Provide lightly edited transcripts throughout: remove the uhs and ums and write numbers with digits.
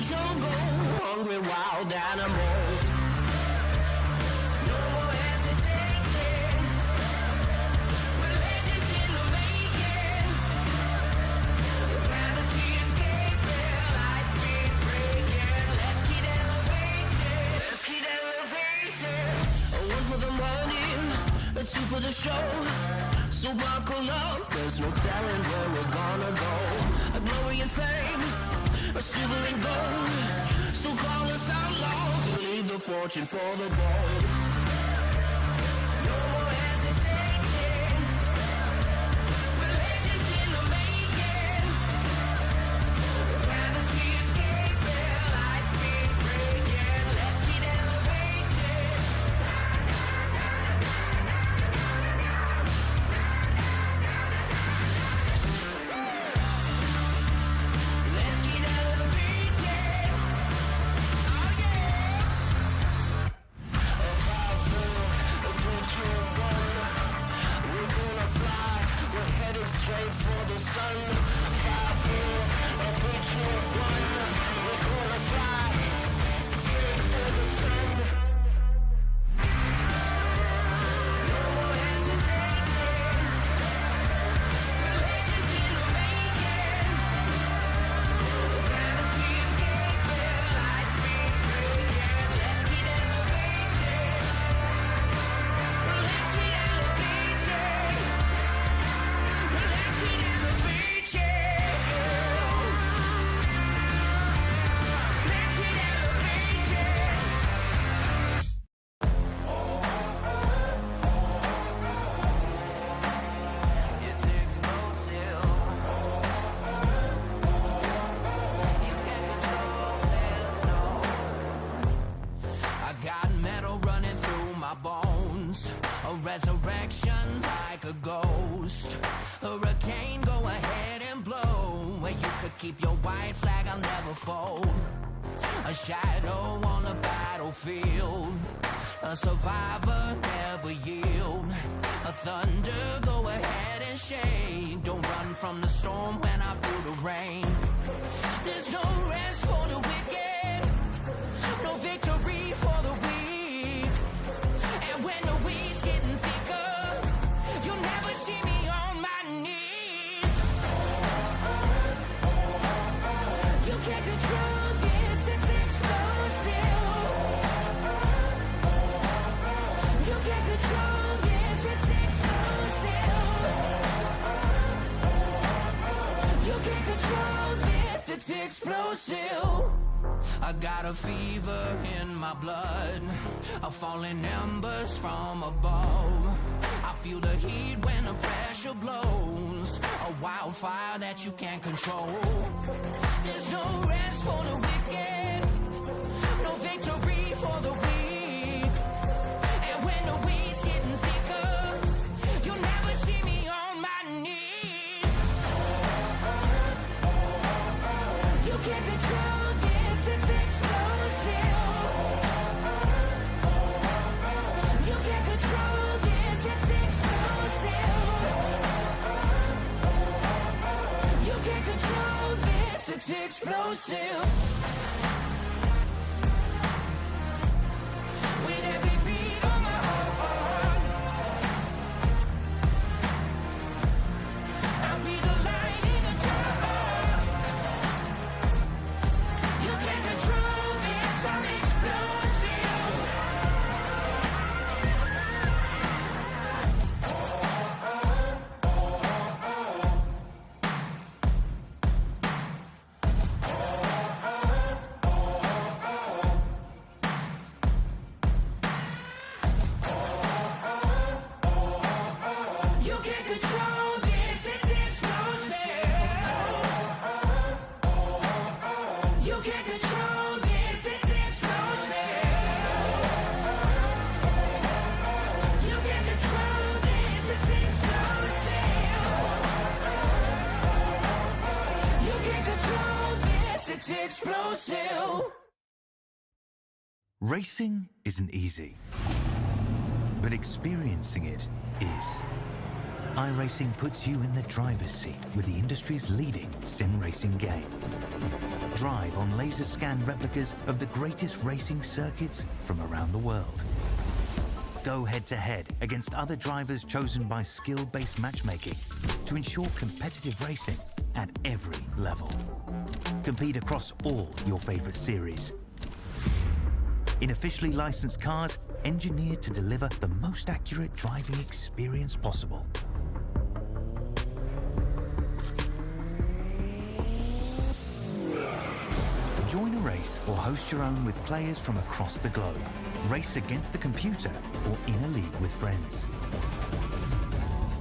jungle, hungry wild animals. No more hesitating, we're legends in the making. Gravity escaping, light speed breaking. Let's keep elevating, let's keep elevating. One for the morning, a two for the show. So buckle up, there's no telling where we're gonna go. A glory and fame, a silver and gold. So call us outlaws, we'll leave the fortune for the bold. No more hesitating, we're legends in the making. Gravity escaping, light speed breaking. Let's keep elevating. Let's keep elevating. Oh yeah. A 5-4, a 3-2-1. We're gonna fly. We're headed straight for the sun. 5-4, a 3-2-1. We're gonna fly straight for the sun. No more hesitating. We're legends in the making. Gravity escaping, light speed breaking. Let's keep elevating. Let's keep elevating. Let's keep elevating. Let's keep elevating. It's explosive. You can't control this, no. I got metal running through my bones, a resurrection like a ghost. Hurricane, go ahead and blow. Where you could keep your white flag, I'll never fold. A shadow on the battlefield, a survivor never yield. A thunder, go ahead and shake. Don't run from the storm when I feel the rain. There's no rest for the wicked, no victory for the weak. And when the weeds getting thicker, you'll never see me on my knees. You can't control this, it's explosive. You can't control this, it's explosive. You can't control this, it's explosive. I got a fever in my blood, a falling embers from above. I feel the heat when the pressure blows, a wildfire that you can't control. There's no rest for the wicked, no victory for the weak. And when the weeds getting thicker, you'll never see me on my knees. You can't control this, it's explosive. You can't control this, it's explosive. You can't control this, it's explosive. With every beat of my heart, I'll be the light in the dark. You can't control this, I'm explosive. You can't control this, it's explosive. You can't control this, it's explosive. You can't control this, it's explosive. You can't control this, it's explosive. Racing isn't easy, but experiencing it is. iRacing puts you in the driver's seat with the industry's leading sim racing game. Drive on laser scan replicas of the greatest racing circuits from around the world. Go head-to-head against other drivers chosen by skill-based matchmaking to ensure competitive racing at every level. Compete across all your favorite series. In officially licensed cars, engineered to deliver the most accurate driving experience possible. Join a race or host your own with players from across the globe. Race against the computer or in a league with friends.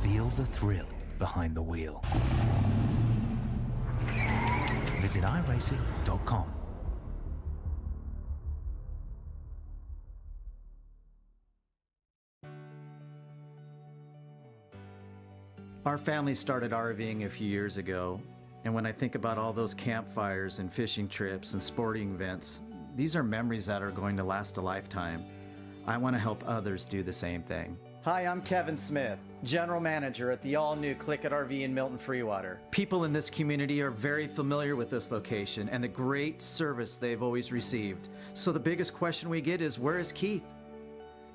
Feel the thrill behind the wheel. Visit iRacing.com. Our family started RVing a few years ago, and when I think about all those campfires and fishing trips and sporting events, these are memories that are going to last a lifetime. I want to help others do the same thing. Hi, I'm Kevin Smith, General Manager at the all-new CLICKIT RV in Milton Freewater. People in this community are very familiar with this location and the great service they've always received. So the biggest question we get is, where is Keith?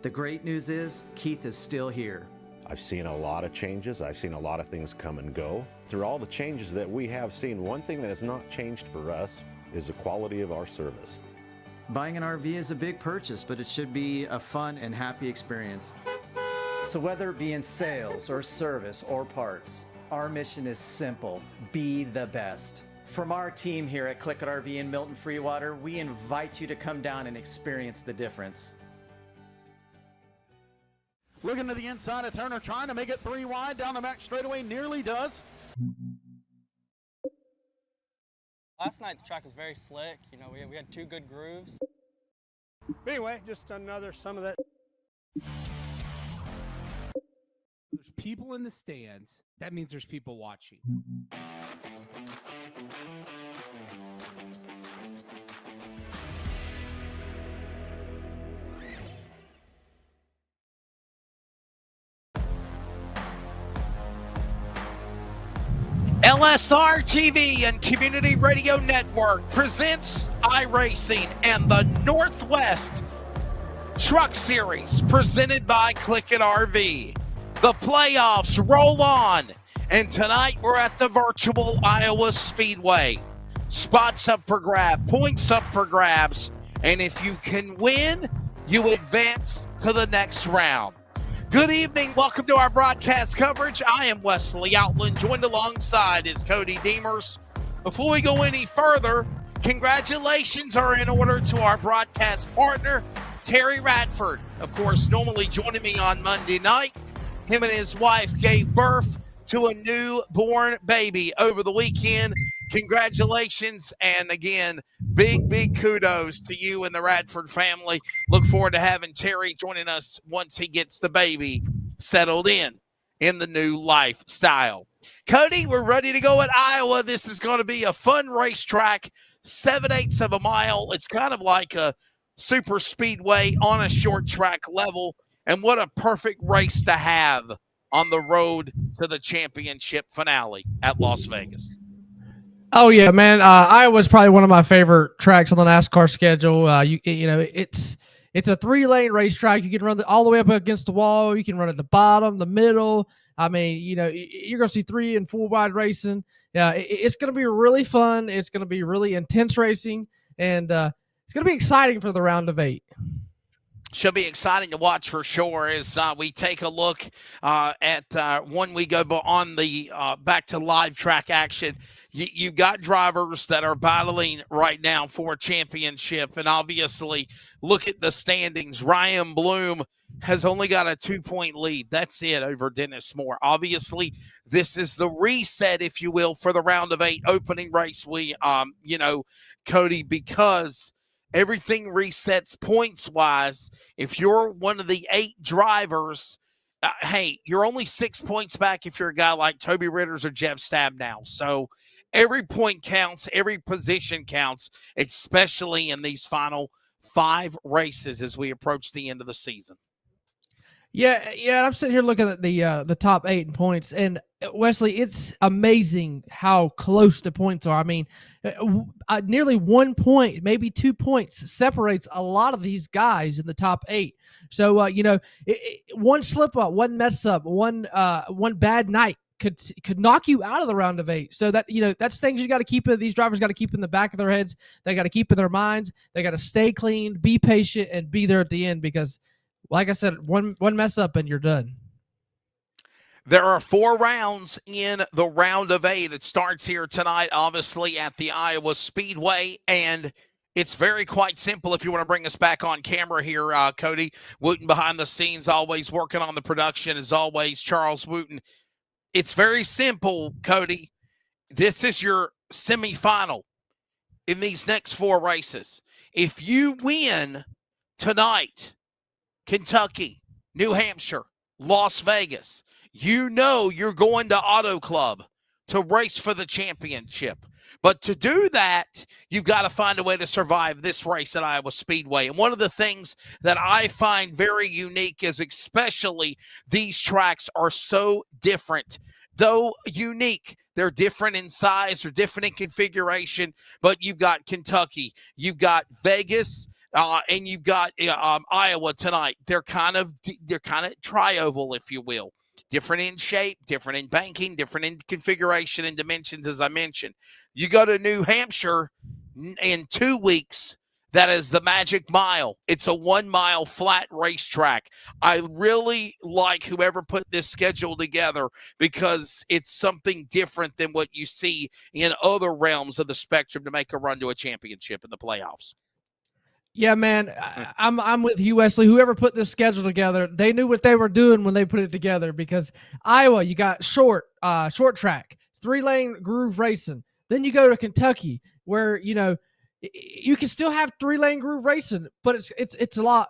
The great news is, Keith is still here. I've seen a lot of changes. I've seen a lot of things come and go. Through all the changes that we have seen, one thing that has not changed for us is the quality of our service. Buying an RV is a big purchase, but it should be a fun and happy experience. So whether it be in sales or service or parts, our mission is simple: be the best. From our team here at CLICKIT RV in Milton Freewater, we invite you to come down and experience the difference. Looking to the inside of Turner, trying to make it 3 wide down the back straightaway, nearly does. Last night the track was very slick. You know, we had 2 good grooves. But anyway, just another some of that. There's people in the stands. That means there's people watching. LSRTV and Community Radio Network presents iRacing and the Northwest Truck Series presented by CLICKIT RV. The playoffs roll on, and tonight we're at the virtual Iowa Speedway. Spots up for grab, points up for grabs, and if you can win, you advance to the next round. Good evening. Welcome to our broadcast coverage. I am Wesley Outland. Joined alongside is Cody Deemers. Before we go any further, congratulations are in order to our broadcast partner, Terry Radford. Of course, normally joining me on Monday night. Him and his wife gave birth to a newborn baby over the weekend. Congratulations, and again, big kudos to you and the Radford family. Look forward to having Terry joining us once he gets the baby settled in the new lifestyle. Cody, we're ready to go at Iowa. This is going to be a fun racetrack, 7/8 of a mile. It's kind of like a super speedway on a short track level, and what a perfect race to have on the road to the championship finale at Las Vegas. Oh yeah, man. Iowa's probably one of my favorite tracks on the NASCAR schedule. You know, it's a 3-lane racetrack. You can run all the way up against the wall. You can run at the bottom, the middle. I mean, you know, you're going to see 3 and 4 wide racing. Yeah, it's going to be really fun. It's going to be really intense racing, and it's going to be exciting for the round of 8. Should be exciting to watch for sure as we take a look at when we go on the back to live track action. You've got drivers that are battling right now for a championship, and obviously look at the standings. Ryan Bloom has only got a 2-point lead. That's it over Dennis Moore. Obviously, this is the reset, if you will, for the round of 8 opening race. You know, Cody, because everything resets points-wise. If you're one of the 8 drivers, hey, you're only 6 points back if you're a guy like Toby Ritters or Jeff Stabnow. So every point counts, every position counts, especially in these final 5 races as we approach the end of the season. Yeah. I'm sitting here looking at the top 8 in points, and Wesley, it's amazing how close the points are. I mean, nearly 1 point, maybe 2 points separates a lot of these guys in the top 8. So one slip up, one mess up, one bad night could knock you out of the round of 8. So that that's things you got to keep. These drivers got to keep in the back of their heads. They got to keep in their minds. They got to stay clean, be patient, and be there at the end because, like I said, one mess up and you're done. There are 4 rounds in the round of 8. It starts here tonight, obviously, at the Iowa Speedway, and it's very quite simple. If you want to bring us back on camera here, Cody Wooten behind the scenes, always working on the production, as always, Charles Wooten. It's very simple, Cody. This is your semifinal in these next 4 races. If you win tonight, Kentucky, New Hampshire, Las Vegas, you know you're going to Auto Club to race for the championship. But to do that, you've got to find a way to survive this race at Iowa Speedway. And one of the things that I find very unique is especially these tracks are so different. Though unique, they're different in size, they're different in configuration, but you've got Kentucky, you've got Vegas, and you've got Iowa tonight. They're kind of tri-oval, if you will. Different in shape, different in banking, different in configuration and dimensions, as I mentioned. You go to New Hampshire in 2 weeks. That is the Magic Mile. It's a 1 mile flat racetrack. I really like whoever put this schedule together because it's something different than what you see in other realms of the spectrum to make a run to a championship in the playoffs. Yeah, man, I'm with you, Wesley. Whoever put this schedule together, they knew what they were doing when they put it together because Iowa, you got short track, 3-lane groove racing. Then you go to Kentucky where, you can still have 3-lane groove racing, but it's a lot,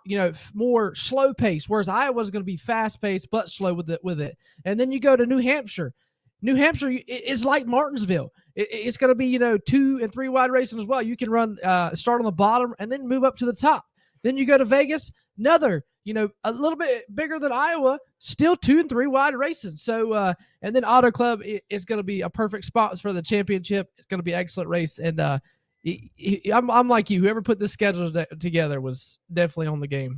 more slow pace, whereas Iowa's going to be fast paced but slow with it. And then you go to New Hampshire. New Hampshire is like Martinsville. It's going to be, 2 and 3 wide racing as well. You can run, start on the bottom and then move up to the top. Then you go to Vegas, another, a little bit bigger than Iowa, still 2 and 3 wide racing. So, and then Auto Club is going to be a perfect spot for the championship. It's going to be an excellent race. And I'm like you. Whoever put this schedule together was definitely on the game.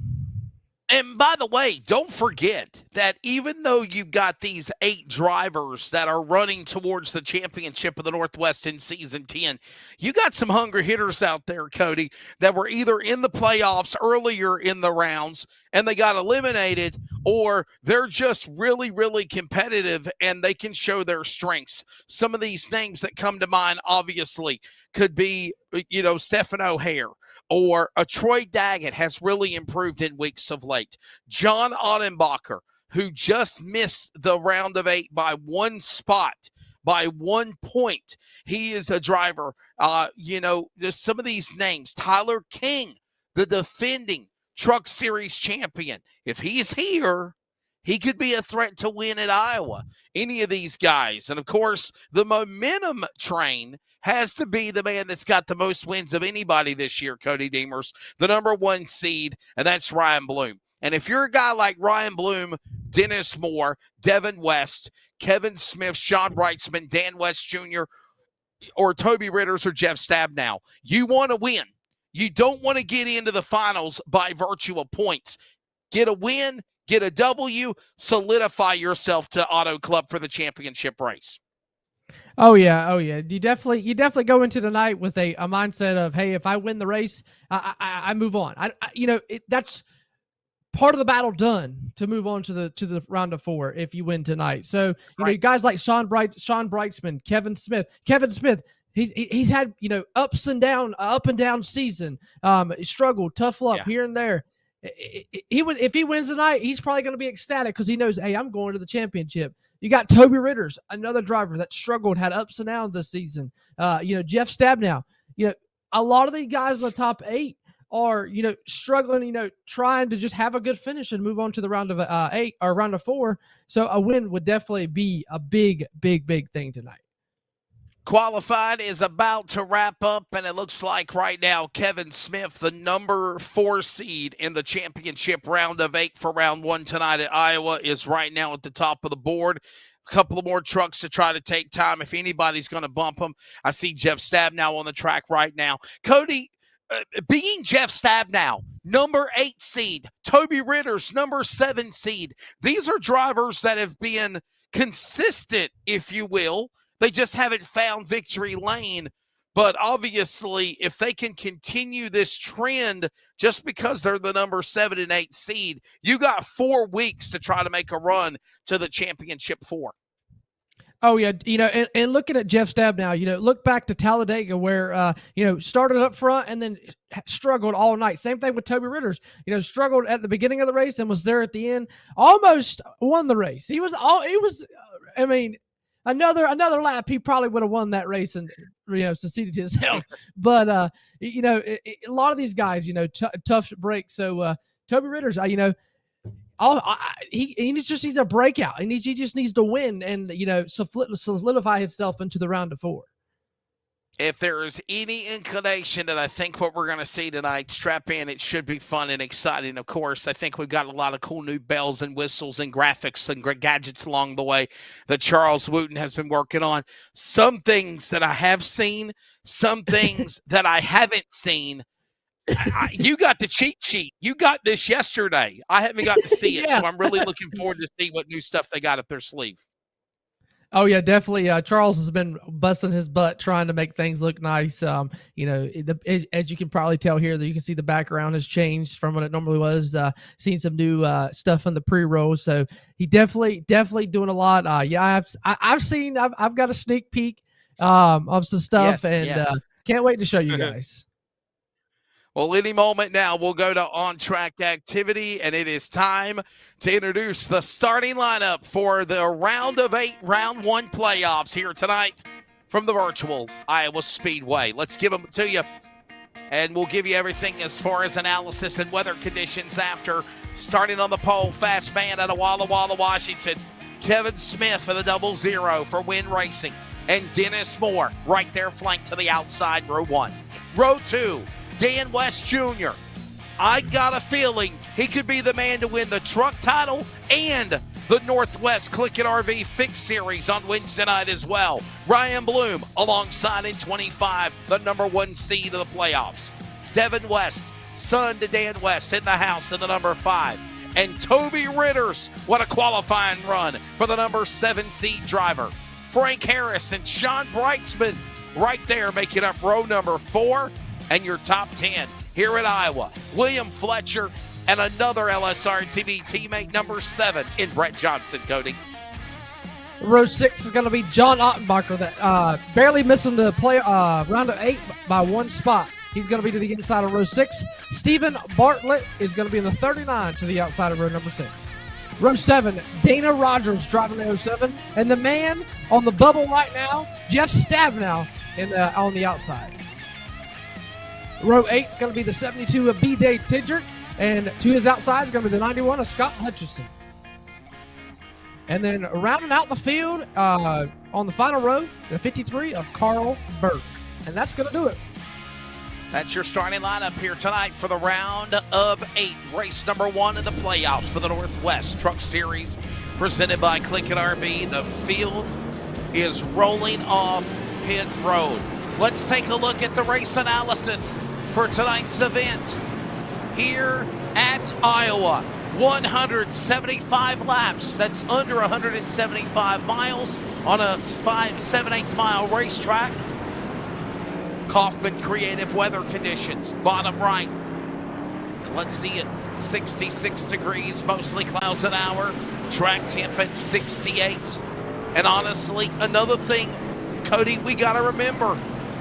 And by the way, don't forget that even though you've got these 8 drivers that are running towards the championship of the Northwest in season 10, you got some hungry hitters out there, Cody, that were either in the playoffs earlier in the rounds and they got eliminated, or they're just really, really competitive and they can show their strengths. Some of these names that come to mind, obviously, could be, Stephen O'Hare, or a Troy Daggett has really improved in weeks of late. John Ottenbacher, who just missed the round of 8 by 1 spot, by 1 point. He is a driver. There's some of these names. Tyler King, the defending Truck Series champion. If he's here, he could be a threat to win at Iowa. Any of these guys. And, of course, the momentum train has to be the man that's got the most wins of anybody this year, Cody Deemers, the number 1 seed, and that's Ryan Bloom. And if you're a guy like Ryan Bloom, Dennis Moore, Devin West, Kevin Smith, Sean Wrightsman, Dan West Jr., or Toby Ritters or Jeff Stabnow, you want to win. You don't want to get into the finals by virtue of points. Get a win, get a W, solidify yourself to Auto Club for the championship race. Oh yeah. You definitely go into the night with a mindset of, hey, if I win the race, I move on. That's part of the battle done to move on to the round of 4 if you win tonight. So guys like Sean Brightsman, Kevin Smith. He's had up and down season. Struggled, tough luck here and there. If he wins tonight, he's probably going to be ecstatic because he knows, hey, I'm going to the championship. You got Toby Ritters, another driver that struggled, had ups and downs this season. Jeff Stabnow. A lot of these guys in the top 8 are, struggling, trying to just have a good finish and move on to the round of 8 or round of 4. So a win would definitely be a big, big, big thing tonight. Qualified is about to wrap up, and it looks like right now Kevin Smith, the number 4 seed in the championship round of 8 for round 1 tonight at Iowa, is right now at the top of the board. A couple of more trucks to try to take time if anybody's going to bump them. I see Jeff Stabnow on the track right now. Cody, being Jeff Stabnow, number 8 seed, Toby Ritter's number 7 seed. These are drivers that have been consistent, if you will. They just haven't found victory lane. But obviously, if they can continue this trend just because they're the number 7 and 8 seed, you got 4 weeks to try to make a run to the championship 4. Oh, yeah. And looking at Jeff Stabnow, look back to Talladega where, started up front and then struggled all night. Same thing with Toby Ritter's, struggled at the beginning of the race and was there at the end, almost won the race. Another lap, he probably would have won that race and, succeeded himself. But, a lot of these guys, tough break. So, Toby Ritter's, he just needs a breakout. He just needs to win and, solidify himself into the round of 4. If there is any inclination that I think what we're going to see tonight, strap in, it should be fun and exciting. Of course, I think we've got a lot of cool new bells and whistles and graphics and gadgets along the way that Charles Wooten has been working on. Some things that I have seen, some things that I haven't seen. You got the cheat sheet. You got this yesterday. I haven't got to see it, so I'm really looking forward to see what new stuff they got up their sleeve. Oh, yeah, definitely. Charles has been busting his butt trying to make things look nice. As you can probably tell here, that you can see the background has changed from what it normally was. Seen some new stuff in the pre-roll, so he definitely doing a lot. I've got a sneak peek of some stuff, can't wait to show you guys. Well, any moment now, we'll go to on-track activity, and it is time to introduce the starting lineup for the round of 8, round 1 playoffs here tonight from the virtual Iowa Speedway. Let's give them to you, and we'll give you everything as far as analysis and weather conditions after. Starting on the pole, fast man out of Walla Walla, Washington, Kevin Smith for the 00 for Win Racing, and Dennis Moore right there flanked to the outside, row 1. Row 2, Dan West Jr. I got a feeling he could be the man to win the truck title and the Northwest CLICKIT RV Fix Series on Wednesday night as well. Ryan Bloom alongside in 25, the number 1 seed of the playoffs. Devin West, son to Dan West, in the house in the number 5. And Toby Ritter's, what a qualifying run for the number 7 seed driver. Frank Harris and Sean Breitzman right there making up row number 4. And your top 10 here at Iowa, William Fletcher and another LSRTV teammate, number 7 in Brett Johnson, Cody. Row 6 is going to be John Ottenbacher, that barely missing the round of 8 by 1 spot. He's going to be to the inside of row 6. Stephen Bartlett is going to be in the 39 to the outside of row number 6. Row 7, Dana Rogers driving the 07. And the man on the bubble right now, Jeff Stabnow on the outside. Row 8 is going to be the 72 of B.J. Tidgert, and to his outside is going to be the 91 of Scott Hutchinson. And then rounding out the field on the final row, the 53 of Carl Burke. And that's going to do it. That's your starting lineup here tonight for the round of 8, race number 1 of the playoffs for the Northwest Truck Series, presented by CLICKIT RV. The field is rolling off pit road. Let's take a look at the race analysis for tonight's event here at Iowa. 175 laps. That's under 175 miles on a 7/8 mile racetrack. Kaufman Creative weather conditions, bottom right. And let's see it. 66 degrees, mostly clouds an hour. Track temp at 68. And honestly, another thing, Cody, we got to remember,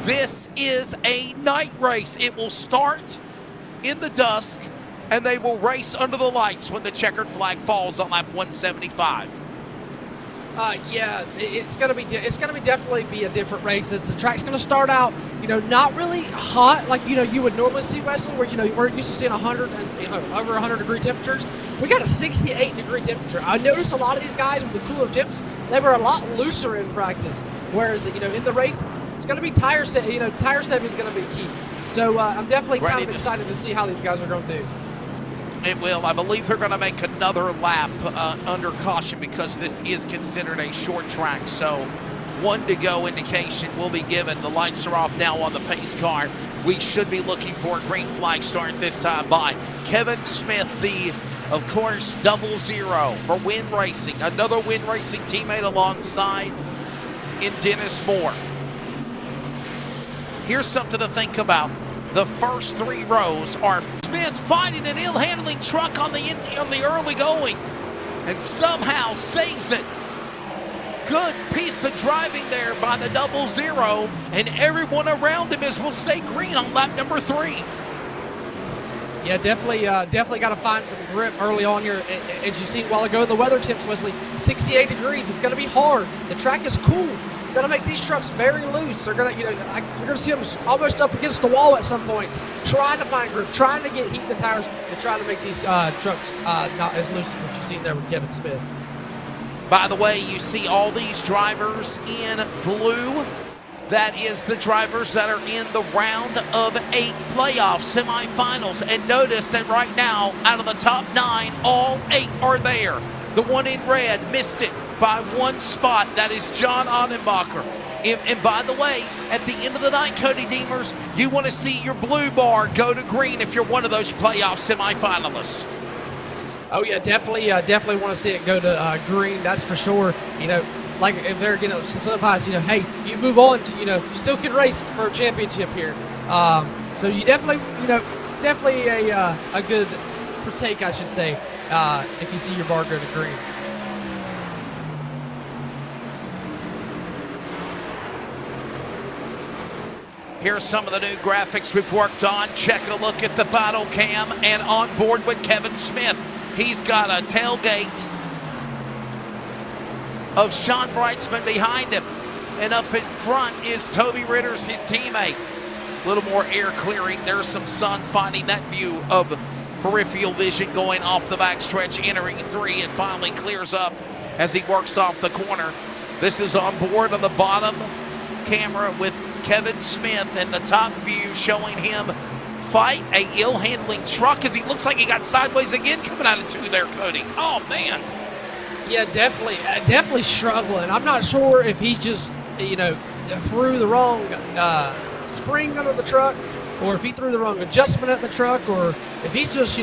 this is a night race. It will start in the dusk, and they will race under the lights when the checkered flag falls on lap 175. It's gonna be definitely be a different race. As the track's gonna start out, not really hot like you would normally see Wesley, where we're used to seeing 100 and over 100 degree temperatures. We got a 68 degree temperature. I noticed a lot of these guys with the cooler temps, they were a lot looser in practice. Whereas, in the race, it's going to be tire saving is going to be key. So I'm definitely kind of excited to see how these guys are going to do. It will. I believe they're going to make another lap under caution because this is considered a short track. So 1 to go indication will be given. The lights are off now on the pace car. We should be looking for a green flag start this time by Kevin Smith, the, of course, 00 for Win Racing. Another Win Racing teammate alongside in Dennis Moore. Here's something to think about. The first 3 rows are Smith fighting an ill-handling truck on the early going and somehow saves it. Good piece of driving there by the 00, and everyone around him will stay green on lap number 3. Yeah, definitely got to find some grip early on here. As you seen a while ago, the weather temps, Wesley, 68 degrees. It's going to be hard. The track is cool. It's going to make these trucks very loose. They're going to, you're going to see them almost up against the wall at some points, trying to find grip, trying to get heat in the tires, and trying to make these trucks not as loose as what you've seen there with Kevin Smith. By the way, you see all these drivers in blue. That is the drivers that are in the round of 8 playoff semifinals. And notice that right now, out of the top 9, all 8 are there. The one in red missed it by 1 spot. That is John Odenbacher. And by the way, at the end of the night, Cody Deemers, you want to see your blue bar go to green if you're one of those playoff semifinalists. Oh yeah, definitely want to see it go to green. That's for sure. Like if they're sometimes hey, you move on to still can race for a championship here. So you definitely a good partake, I should say, if you see your bar go to green. Here's some of the new graphics we've worked on. Check a look at the battle cam, and on board with Kevin Smith. He's got a tailgate of Sean Brightsman behind him. And up in front is Toby Ritters, his teammate. A little more air clearing. There's some sun finding that view of peripheral vision going off the backstretch, entering 3. It finally clears up as he works off the corner. This is on board on the bottom camera with Kevin Smith, and the top view showing him fight a ill-handling truck as he looks like he got sideways again coming out of 2 there, Cody. Oh, man. Yeah, definitely struggling. I'm not sure if he's just, threw the wrong spring under the truck, or if he threw the wrong adjustment at the truck, or if he's just,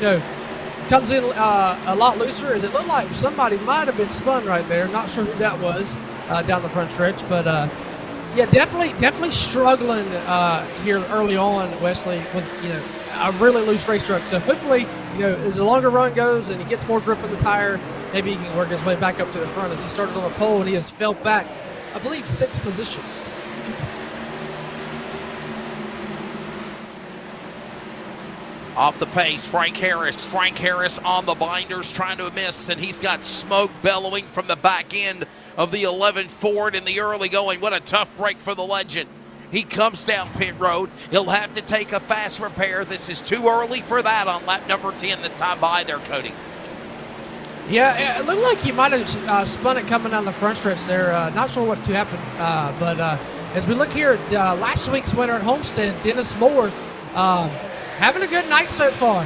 comes in a lot looser. As it looked like somebody might have been spun right there. Not sure who that was down the front stretch, but yeah, definitely struggling here early on, Wesley, with a really loose race truck. So hopefully, as the longer run goes and he gets more grip in the tire, maybe he can work his way back up to the front. As he started on the pole and he has fell back, I believe, 6 positions. Off the pace, Frank Harris. Frank Harris on the binders trying to miss, and he's got smoke bellowing from the back end of the 11 Ford in the early going. What a tough break for the legend. He comes down pit road. He'll have to take a fast repair. This is too early for that on lap number 10 this time by there, Cody. Yeah, it looked like he might have spun it coming down the front stretch there. Not sure what to happen, but as we look here at last week's winner at Homestead, Dennis Moore, having a good night so far.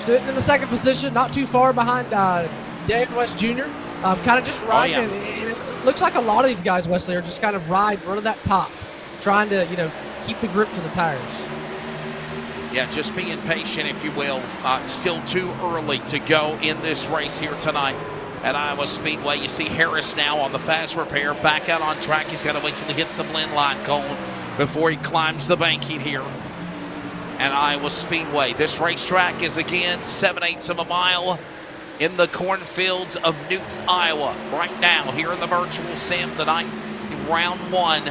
Stood in the 2nd position, not too far behind Dan West Jr. Kind of just riding. And it looks like a lot of these guys, Wesley, are just kind of running that top, trying to, keep the grip to the tires. Yeah, just being patient, if you will. Still too early to go in this race here tonight at Iowa Speedway. You see Harris now on the fast repair, back out on track. He's got to wait till he hits the blend line cone before he climbs the banking here at Iowa Speedway. This racetrack is again 7/8 of a mile in the cornfields of Newton, Iowa. Right now, here in the virtual sim tonight, in round 1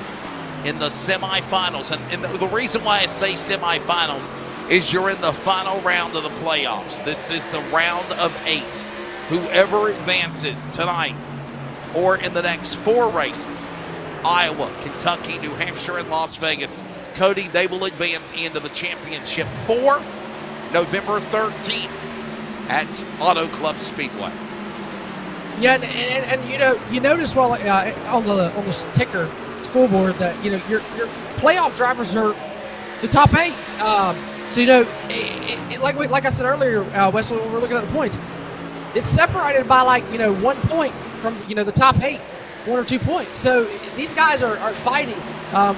in the semifinals. And the reason why I say semifinals is you're in the final round of the playoffs. This is the round of 8. Whoever advances tonight or in the next 4 races, Iowa, Kentucky, New Hampshire, and Las Vegas, Cody, they will advance into the championship for November 13th at Auto Club Speedway. Yeah, and you notice while on the ticker scoreboard that, you know, your playoff drivers are the top 8. So, you know, like I said earlier, Wesley, when we're looking at the points, it's separated by, like, you know, 1 point from, you know, the top 8, 1 or 2 points. So these guys are fighting.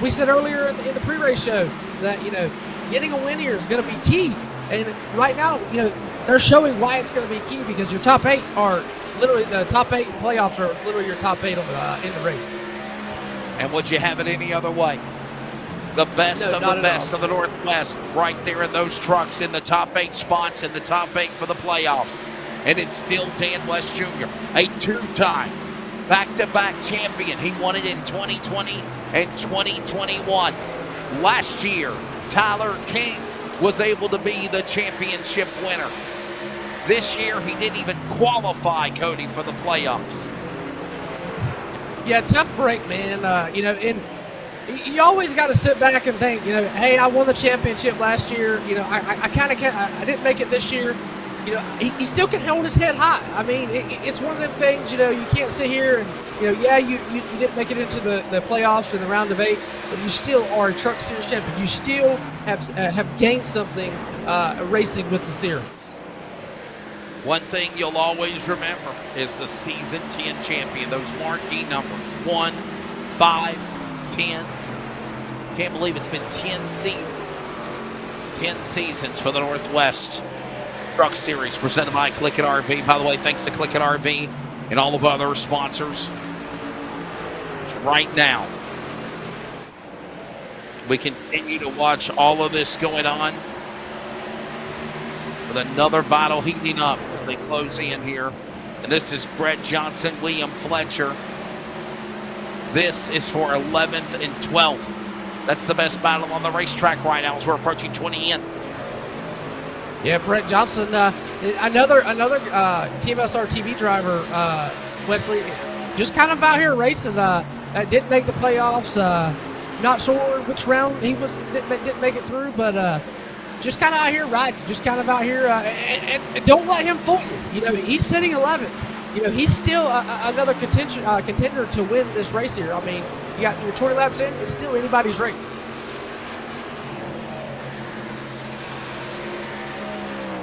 We said earlier in the pre-race show that, you know, getting a win here is going to be key. And right now, you know, they're showing why it's going to be key, because your top 8 are literally, the top 8 playoffs are literally your top 8 in the race. And would you have it any other way? The best of the best of the Northwest right there in those trucks in the top 8 spots, in the top 8 for the playoffs. And it's still Dan West Jr., a 2-time back-to-back champion. He won it in 2020 and 2021. Last year, Tyler King was able to be the championship winner. This year, he didn't even qualify, Cody, for the playoffs. Yeah, tough break, man. You know, and you always got to sit back and think, you know, hey, I won the championship last year. You know, I kind of can't, I didn't make it this year. You know, he still can hold his head high. I mean, it's one of them things, you know, you can't sit here and, you know, yeah, you didn't make it into the playoffs in the round of 8, but you still are a Truck Series champion. You still have gained something racing with the series. One thing you'll always remember is the season 10 champion, those marquee numbers, 1, 5, 10. Can't believe it's been 10 seasons. 10 seasons for the Northwest Truck Series, presented by CLICKIT RV. By the way, thanks to CLICKIT RV and all of our other sponsors. Right now, we continue to watch all of this going on, with another battle heating up as they close in here. And this is Brett Johnson, William Fletcher. This is for 11th and 12th. That's the best battle on the racetrack right now as we're approaching 20 in. Yeah, Brett Johnson, another Team LSRTV driver, Wesley, just kind of out here racing. Didn't make the playoffs. Not sure which round he didn't make it through, but just kind of out here riding. Just kind of out here, and don't let him fool you. You know, he's sitting 11th. You know, he's still another contender to win this race here. I mean, you got your 20 laps in, it's still anybody's race.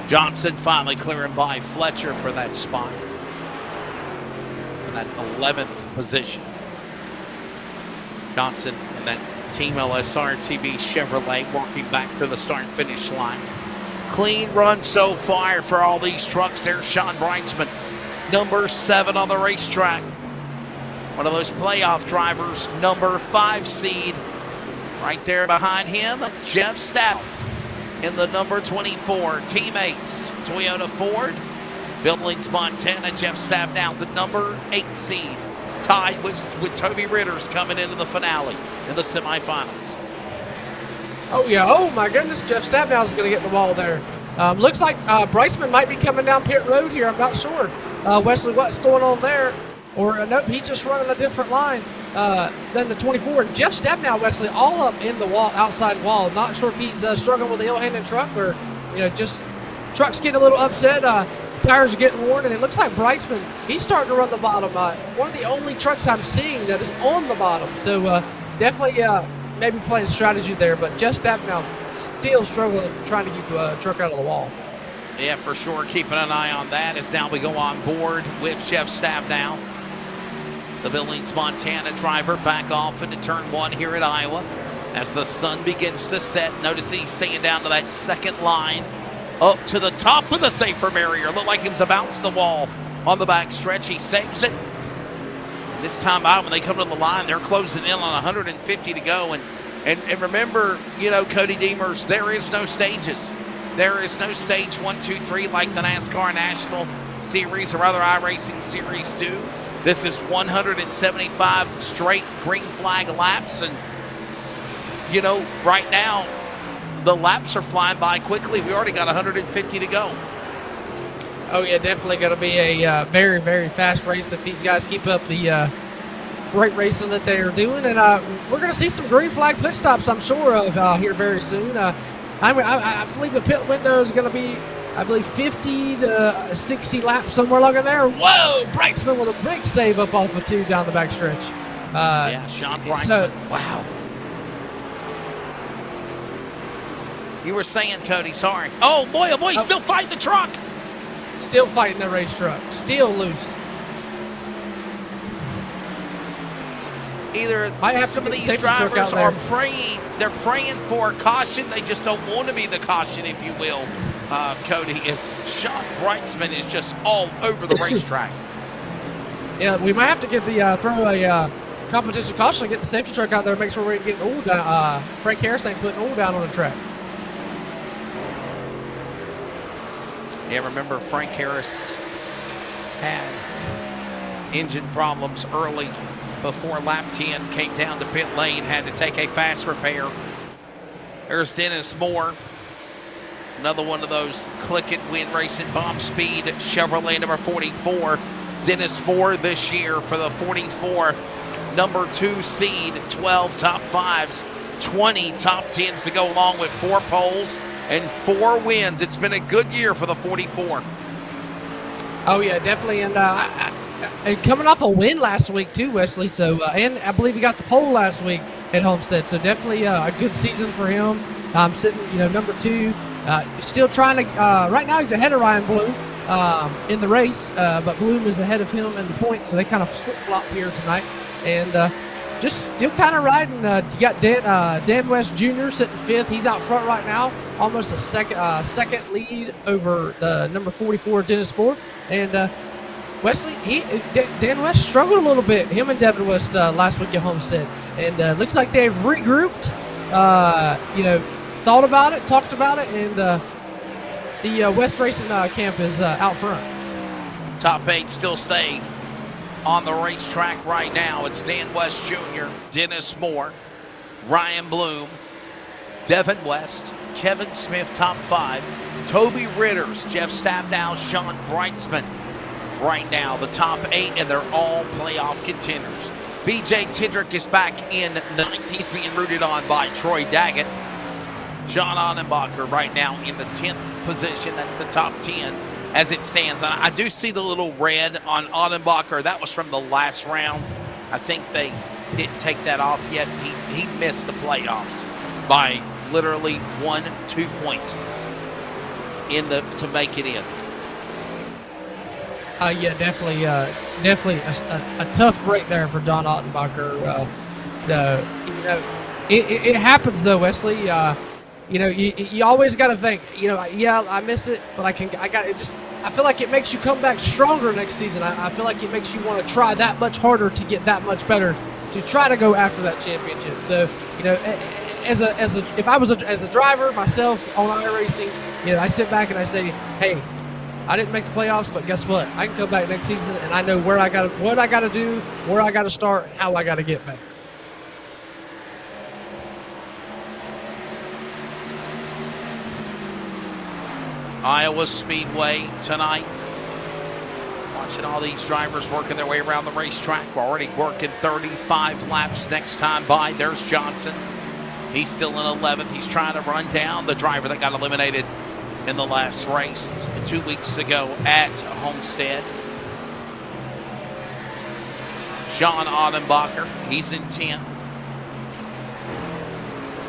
Johnson finally clearing by Fletcher for that spot, in that 11th position. Johnson and that Team LSRTV Chevrolet working back to the start-finish line. Clean run so far for all these trucks. There's Sean Breitzman, number 7 on the racetrack. One of those playoff drivers, number 5 seed. Right there behind him, Jeff Stout in the number 24. Teammates, Toyota Ford, Billings, Montana. Jeff Stout now the number 8 seed. Tied with Toby Ritters coming into the finale in the semifinals. Oh, yeah. Oh, my goodness. Jeff Stabnow is going to get the wall there. Looks like Breitzman might be coming down pit road here. I'm not sure. Wesley, what's going on there? Or no, he's just running a different line than the 24. Jeff Stabnow, Wesley, all up in the wall, outside wall. Not sure if he's struggling with the ill-handed truck, or, you know, just truck's getting a little upset. Tires are getting worn, and it looks like Breitzman, he's starting to run the bottom. One of the only trucks I'm seeing that is on the bottom. So definitely maybe playing strategy there, but Jeff Stabnow still struggling trying to keep the truck out of the wall. Yeah, for sure. Keeping an eye on that as now we go on board with Jeff Stabnow. The Billings, Montana driver back off into turn 1 here at Iowa. As the sun begins to set, notice he's staying down to that second line. Up to the top of the safer barrier. Looked like he was about to the wall on the back stretch. He saves it. And this time out, when they come to the line, they're closing in on 150 to go. And remember, you know, Cody Demers, there is no stages. There is no stage 1, 2, 3 like the NASCAR National Series or other iRacing series do. This is 175 straight green flag laps. And, you know, right now, the laps are flying by quickly. We already got 150 to go. Oh, yeah, definitely going to be a very, very fast race if these guys keep up the great racing that they are doing. And we're going to see some green flag pit stops, I'm sure of, here very soon. I believe the pit window is going to be, I believe, 50 to 60 laps, somewhere along in there. Whoa, Breitzman with a big save up off of 2 down the back stretch. Yeah, Sean Brightsman. Wow. You were saying, Cody, sorry. Oh, boy, he's still fighting the truck. Still fighting the race truck. Still loose. Either some of these safety truck drivers out are there. praying, they're praying for caution. They just don't want to be the caution, if you will, Cody, is Sean Brightsman is just all over the racetrack. Yeah, we might have to give the throw a competition caution to get the safety truck out there and make sure we're getting oil down. Frank Harris ain't putting oil down on the track. Yeah, remember Frank Harris had engine problems early before lap 10, came down to pit lane, had to take a fast repair. There's Dennis Moore, another one of those CLICKIT Win Racing Bomb Speed Chevrolet number 44. Dennis Moore this year for the 44, number 2 seed, 12 top 5s, 20 top 10s to go along with 4 poles and 4 wins. It's been a good year for the 44. Oh yeah, definitely, and coming off a win last week too, Wesley. So and I believe he got the pole last week at Homestead. So definitely a good season for him. Sitting, number 2. Still trying to. Right now he's ahead of Ryan Bloom in the race, but Bloom is ahead of him in the points. So they kind of flip flop here tonight, and just still kind of riding. You got Dan West Jr. sitting 5th. He's out front right now, almost a second lead over the number 44 Dennis Moore. And Wesley, Dan West struggled a little bit. Him and Devin West last week at Homestead, and looks like they've regrouped. Thought about it, talked about it, and the West Racing camp is out front. Top 8 still stay on the racetrack right now. It's Dan West Jr., Dennis Moore, Ryan Bloom, Devin West, Kevin Smith, top 5, Toby Ritters, Jeff Stabnow, Sean Brightsman. Right now, the top 8, and they're all playoff contenders. BJ Tindrick is back in 9th. He's being rooted on by Troy Daggett. John Annenbacher right now in the 10th position. That's the top 10 as it stands. I do see the little red on Annenbacher. That was from the last round. I think they didn't take that off yet. He missed the playoffs by literally 1-2 points to make it in. Yeah, definitely a tough break there for John Ottenbacher. It happens though, Wesley. You always got to think. Yeah, I miss it, but I got it. I feel like it makes you come back stronger next season. I feel like it makes you want to try that much harder to get that much better to try to go after that championship. So if I was as a driver myself on iRacing, I sit back and I say, hey, I didn't make the playoffs, but guess what? I can come back next season, and I know what I got to do, where I got to start, and how I got to get back. Iowa Speedway tonight. Watching all these drivers working their way around the racetrack. We're already working 35 laps next time by. There's Johnson. He's still in 11th. He's trying to run down the driver that got eliminated in the last race 2 weeks ago at Homestead. John Ottenbacher, he's in 10th.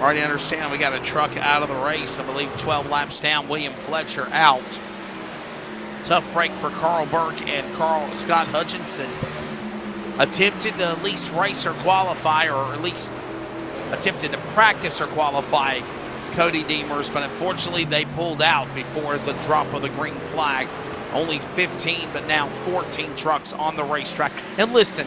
Already understand we got a truck out of the race. I believe 12 laps down. William Fletcher out. Tough break for Carl Burke and Scott Hutchinson. Attempted to at least race or qualify, or at least attempted to practice or qualify Cody Deemers, but unfortunately they pulled out before the drop of the green flag. Only 15, but now 14 trucks on the racetrack. And listen,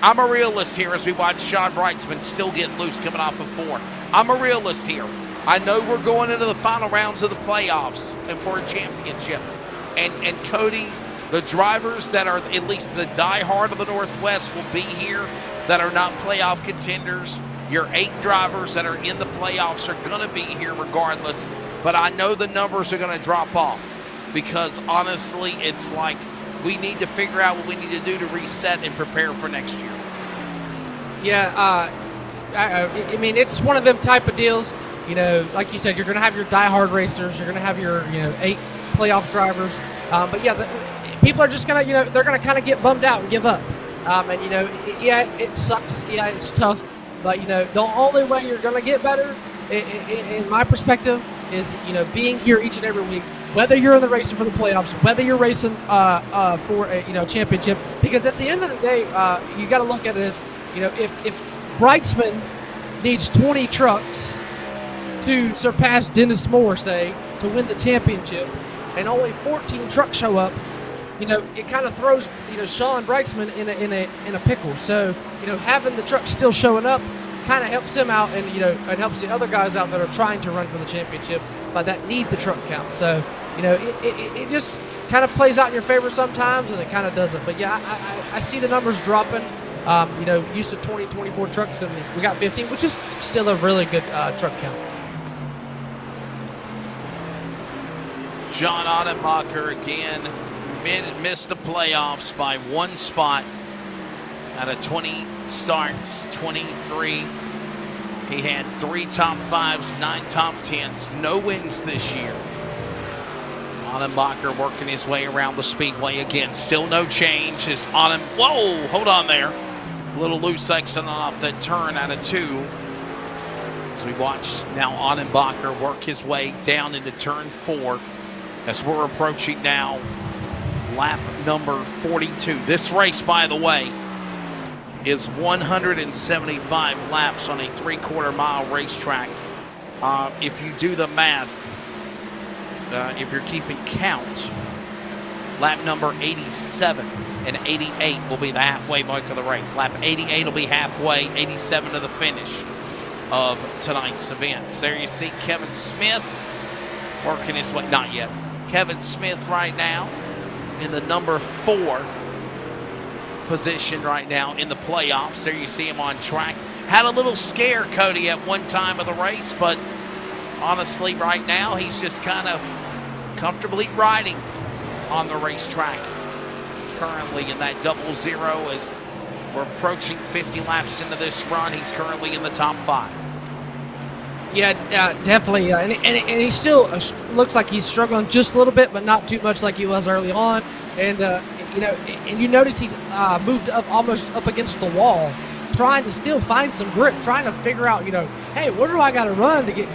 I'm a realist here as we watch Sean Brightsman still get loose coming off of 4. I'm a realist here. I know we're going into the final rounds of the playoffs and for a championship. And Cody, the drivers that are at least the diehard of the Northwest will be here that are not playoff contenders. Your 8 drivers that are in the playoffs are going to be here regardless. But I know the numbers are going to drop off because honestly, it's like we need to figure out what we need to do to reset and prepare for next year. Yeah, I mean, it's one of them type of deals. Like you said, you're going to have your diehard racers. You're going to have your 8 playoff drivers. But yeah, people are just going to, they're going to kind of get bummed out and give up. And yeah, it sucks. Yeah, it's tough. But the only way you're gonna get better, in my perspective, is being here each and every week. Whether you're in the racing for the playoffs, whether you're racing for a championship, because at the end of the day, you got to look at it as if Brightsman needs 20 trucks to surpass Dennis Moore, say, to win the championship, and only 14 trucks show up, it kind of throws Sean Brightsman in a pickle. So having the trucks still showing up kind of helps him out, and it helps the other guys out that are trying to run for the championship, but that need the truck count. So it just kind of plays out in your favor sometimes, and it kind of doesn't. But yeah, I see the numbers dropping. Used to 20, 24 trucks, and we got 15, which is still a really good truck count. John Ottenbacher again missed the playoffs by 1 spot out of 20 starts, 23. He had 3 top 5s, 9 top 10s, no wins this year. Ottenbacher working his way around the speedway again. Still no change. Whoa, hold on there. A little loose accident off that turn out of 2. As we watch now Ottenbacher work his way down into turn 4 as we're approaching now lap number 42. This race, by the way, is 175 laps on a 3/4 mile racetrack. If you do the math, if you're keeping count, lap number 87 and 88 will be the halfway mark of the race. Lap 88 will be halfway, 87 to the finish of tonight's events. There you see Kevin Smith working his way, not yet. Kevin Smith right now in the number 4 position right now in the playoffs. There you see him on track. Had a little scare, Cody, at one time of the race, but honestly right now he's just kind of comfortably riding on the racetrack currently in that 0-0 as we're approaching 50 laps into this run. He's currently in the top 5. Yeah, definitely. And he still looks like he's struggling just a little bit, but not too much like he was early on. And, and you notice he's moved up almost up against the wall, trying to still find some grip, trying to figure out, hey, where do I got to run to get,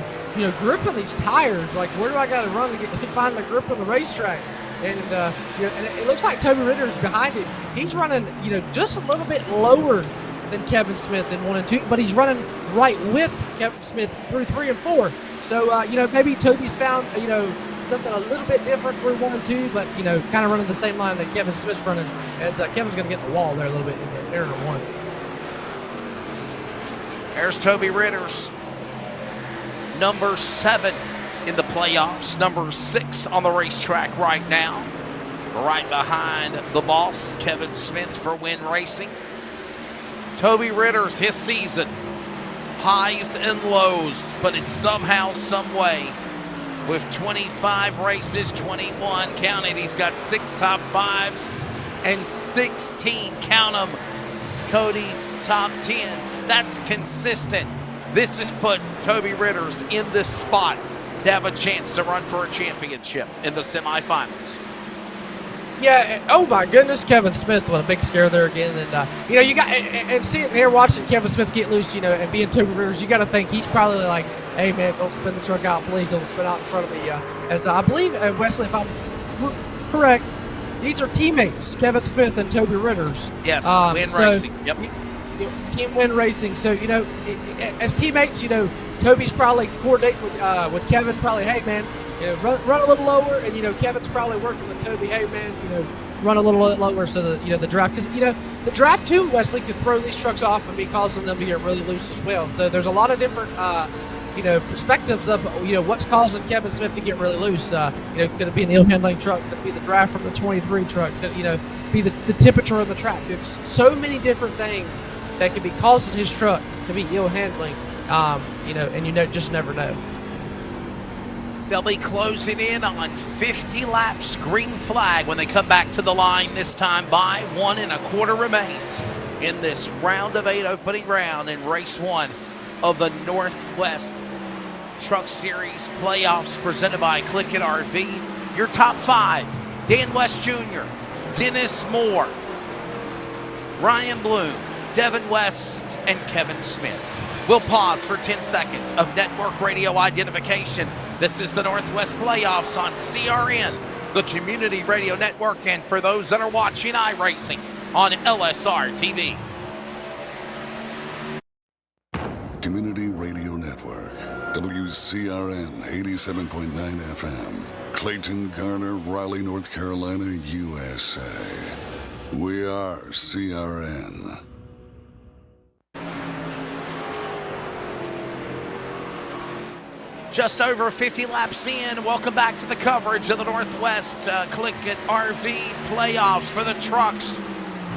grip on these tires? Like, where do I got to run to find the grip on the racetrack? And, and it looks like Toby Ritter's behind him. He's running, just a little bit lower than Kevin Smith in 1 and 2, but he's running right with Kevin Smith through 3 and 4. So, maybe Toby's found, something a little bit different through 1 and 2, but, kind of running the same line that Kevin Smith's running, as Kevin's going to get the wall there a little bit in there in 1. There's Toby Ritter's number 7 in the playoffs, number 6 on the racetrack right now. Right behind the boss, Kevin Smith for Win Racing. Toby Ritter's his season, highs and lows, but it's somehow, some way, with 25 races, 21 counted, he's got 6 top 5s and 16, count them, Cody, top 10s. That's consistent. This has put Toby Ritter's in this spot to have a chance to run for a championship in the semifinals. Yeah, oh my goodness, Kevin Smith with a big scare there again. And, you got, and sitting here watching Kevin Smith get loose, and being Toby Ritter's, you got to think he's probably like, hey man, don't spin the truck out, please don't spin out in front of me. As I believe, Wesley, if I'm correct, these are teammates, Kevin Smith and Toby Ritter's. Yes, Win Racing, yep. Team Win Racing. So, as teammates, Toby's probably coordinating with Kevin, probably, hey man, run a little lower, and Kevin's probably working with Toby. Hey man, run a little lower so that the draft, because the draft too, Wesley, could throw these trucks off and be causing them to get really loose as well. So there's a lot of different perspectives of what's causing Kevin Smith to get really loose. Could it be an ill handling truck? Could it be the draft from the 23 truck? Could be the temperature of the track? It's so many different things that could be causing his truck to be ill handling. And just never know. They'll be closing in on 50 laps, green flag, when they come back to the line this time by 1 1/4 remains in this round of 8 opening round in race 1 of the Northwest Truck Series playoffs presented by CLICKIT RV. Your top 5, Dan West Jr., Dennis Moore, Ryan Bloom, Devin West, and Kevin Smith. We'll pause for 10 seconds of network radio identification. This is the Northwest Playoffs on CRN, the Community Radio Network, and for those that are watching iRacing on LSRTV. Community Radio Network, WCRN 87.9 FM, Clayton, Garner, Raleigh, North Carolina, USA. We are CRN. Just over 50 laps in. Welcome back to the coverage of the Northwest CLICKIT RV playoffs for the trucks.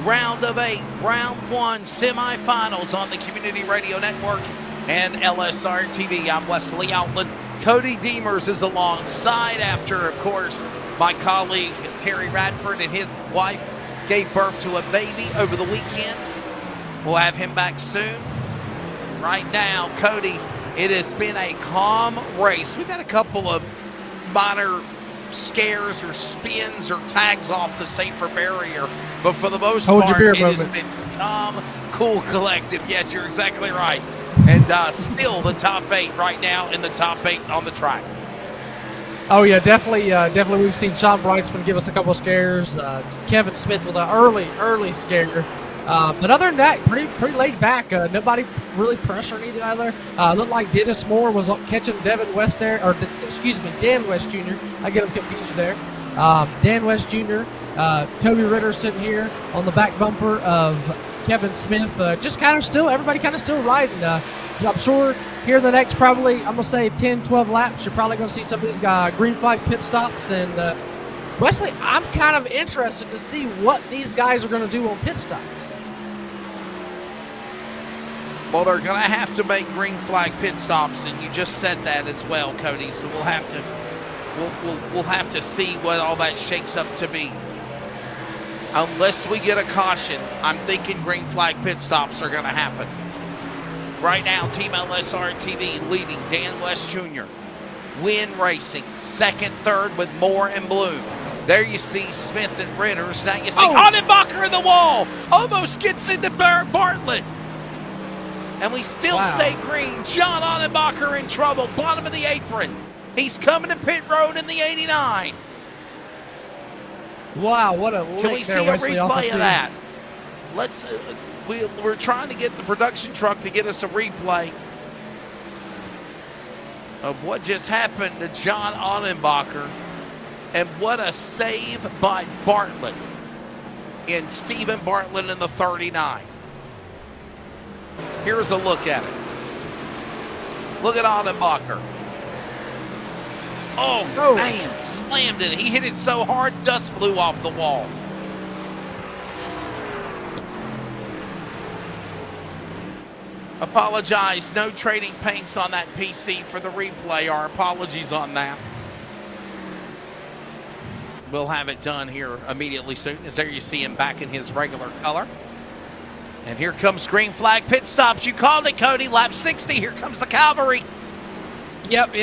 Round of 8, round 1, semifinals on the Community Radio Network and LSRTV. I'm Wesley Outland. Cody Demers is alongside after, of course, my colleague Terry Radford and his wife gave birth to a baby over the weekend. We'll have him back soon. Right now, Cody, it has been a calm race. We've had a couple of minor scares or spins or tags off the safer barrier, but for the most part, it has been calm, cool, collective. Yes, you're exactly right. And still the top 8 right now in the top 8 on the track. Oh yeah, definitely. We've seen Sean Brightsman give us a couple of scares. Kevin Smith with an early scare. But other than that, pretty laid back. Nobody really pressuring either either. Looked like Dennis Moore was catching Devin West there, or Dan West Jr. I get him confused there. Dan West Jr. Toby Ritter sitting here on the back bumper of Kevin Smith. Just everybody kind of still riding. I'm sure here in the next probably, I'm going to say 10, 12 laps, you're probably going to see some of these green flag pit stops. And Wesley, I'm kind of interested to see what these guys are going to do on pit stops. Well, they're going to have to make green flag pit stops, and you just said that as well, Cody. So we'll have to see what all that shakes up to be. Unless we get a caution, I'm thinking green flag pit stops are going to happen. Right now, Team LSRTV leading Dan West Jr. Win Racing, second, third with Moore and Bloom. There you see Smith and Ritters. Now you see Onenbacher in the wall. Almost gets into Bartlett. And we still stay green. John Onenbacher in trouble. Bottom of the apron. He's coming to pit road in the 89. Wow, what a lick. Can we see a replay of that? Let's. We're trying to get the production truck to get us a replay of what just happened to John Onenbacher, and what a save by Bartlett in Stephen Bartlett in the 39. Here's a look at it. Look at Onenbacher. Oh, man, slammed it. He hit it so hard, dust flew off the wall. Apologize, no trading paints on that PC for the replay. Our apologies on that. We'll have it done here immediately soon, as there you see him back in his regular color. And here comes green flag pit stops. You called it, Cody. Lap 60. Here comes the cavalry. Yep.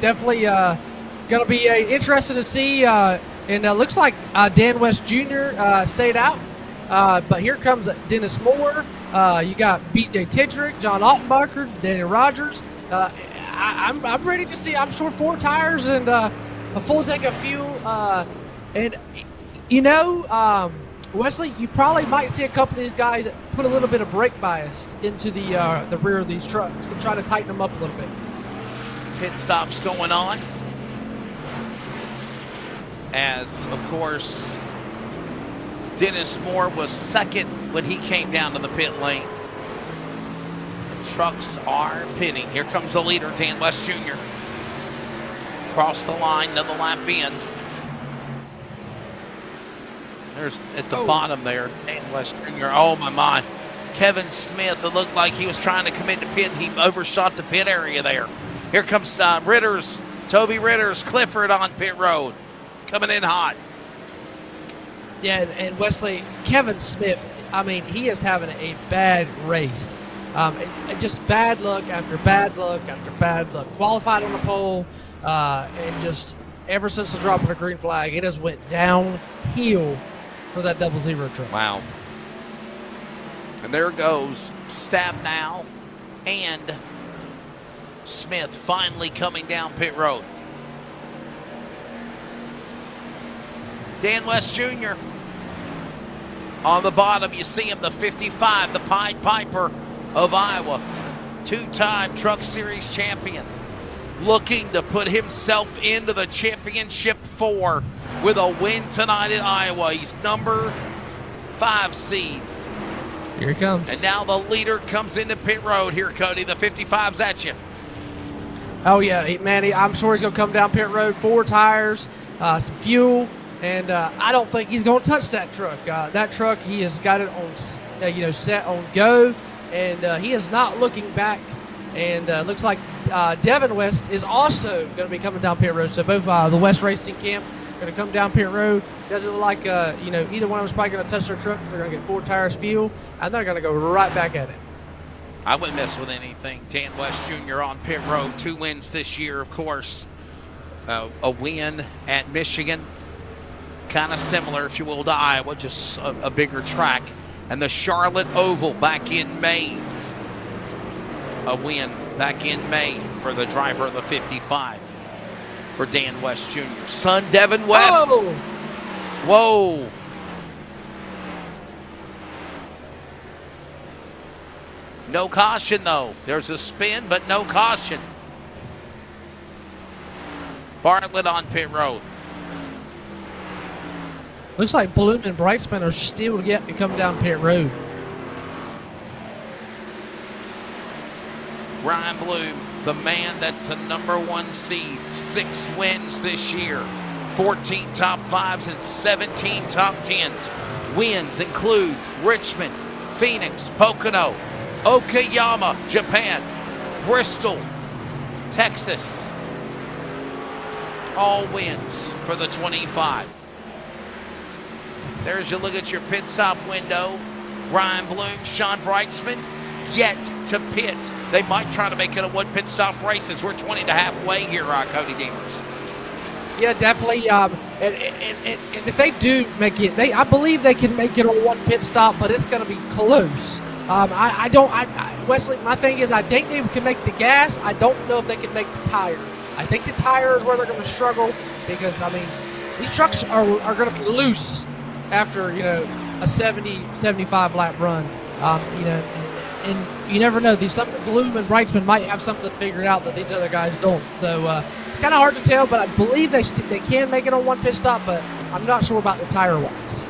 Definitely going to be interesting to see. And it looks like Dan West Jr. Stayed out. But here comes Dennis Moore. You got B.J. Tedrick, John Ottenbacher, Danny Rogers. I'm ready to see. I'm sure 4 tires and a full tank of fuel. And Wesley, you probably might see a couple of these guys put a little bit of brake bias into the rear of these trucks to try to tighten them up a little bit. Pit stops going on. As, of course, Dennis Moore was second when he came down to the pit lane. The trucks are pitting. Here comes the leader, Dan West Jr. Across the line, another lap in. There's at the bottom there, Dan West Jr. Oh, my. Kevin Smith, it looked like he was trying to come into pit. He overshot the pit area there. Here comes Ritters, Toby Ritters, Clifford on pit road. Coming in hot. Yeah, and Wesley, Kevin Smith, I mean, he is having a bad race. Just bad luck after bad luck after bad luck. Qualified on the pole, and just ever since the drop of the green flag, it has went downhill for that 00 truck. Wow. And there goes Stabnow and Smith finally coming down pit road. Dan West Jr. on the bottom, you see him, the 55, the Pied Piper of Iowa, two-time Truck Series champion, looking to put himself into the championship 4 with a win tonight at Iowa. He's number 5 seed. Here he comes. And now the leader comes into pit road. Here, Cody, the 55's at you. Oh, yeah, man, I'm sure he's going to come down pit road, 4 tires, some fuel, and I don't think he's going to touch that truck. That truck, he has got it on, set on go, and he is not looking back. And looks like Devin West is also going to be coming down pit road. So both the West Racing camp going to come down pit road. Doesn't look like either one of them is probably going to touch their trucks. They're going to get 4 tires fuel, and they're going to go right back at it. I wouldn't mess with anything. Dan West Jr. on pit road, 2 wins this year, of course. A win at Michigan, kind of similar, if you will, to Iowa, just a bigger track. And the Charlotte Oval back in May. A win back in May for the driver of the 55 for Dan West Jr. Son Devin West. Oh! Whoa. No caution, though. There's a spin, but no caution. Bartlett on pit road. Looks like Bloom and Brightsman are still yet to come down pit road. Ryan Bloom, the man that's the number 1 seed, 6 wins this year, 14 top 5s and 17 top 10s. Wins include Richmond, Phoenix, Pocono, Okayama, Japan, Bristol, Texas. All wins for the 25. There's your look at your pit stop window. Ryan Bloom, Sean Brightsman, yet to pit. They might try to make it a 1 pit stop race as we're 20 to halfway here, Cody Gamers. Yeah, definitely. And if they do make it, I believe they can make it a 1 pit stop, but it's going to be close. Wesley, my thing is I think they can make the gas. I don't know if they can make the tire. I think the tire is where they're going to struggle because, these trucks are going to be loose after, a 70, 75 lap run. And you never know. Bloom and Brightsman might have something figured out that these other guys don't. So it's kind of hard to tell, but I believe they can make it on 1 pit stop, but I'm not sure about the tire wise.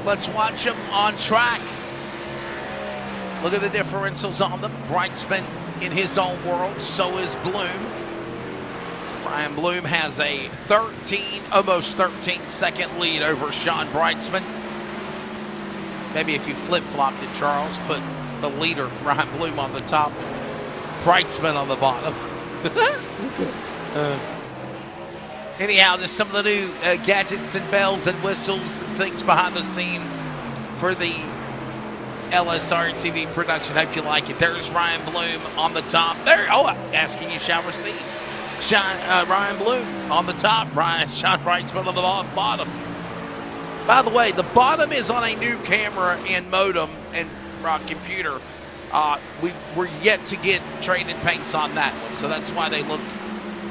Let's watch them on track. Look at the differentials on them. Brightsman in his own world, so is Bloom. Ryan Bloom has a almost 13-second lead over Sean Brightsman. Maybe if you flip-flopped it, Charles, put the leader, Ryan Bloom, on the top, Brightsman on the bottom. Anyhow, just some of the new gadgets and bells and whistles and things behind the scenes for the LSRTV production. Hope you like it. There's Ryan Bloom on the top. Asking you shall receive. Ryan Bloom on the top. Sean Brightsman on the bottom. By the way, the bottom is on a new camera and modem and computer. We're yet to get traded paints on that one, so that's why they look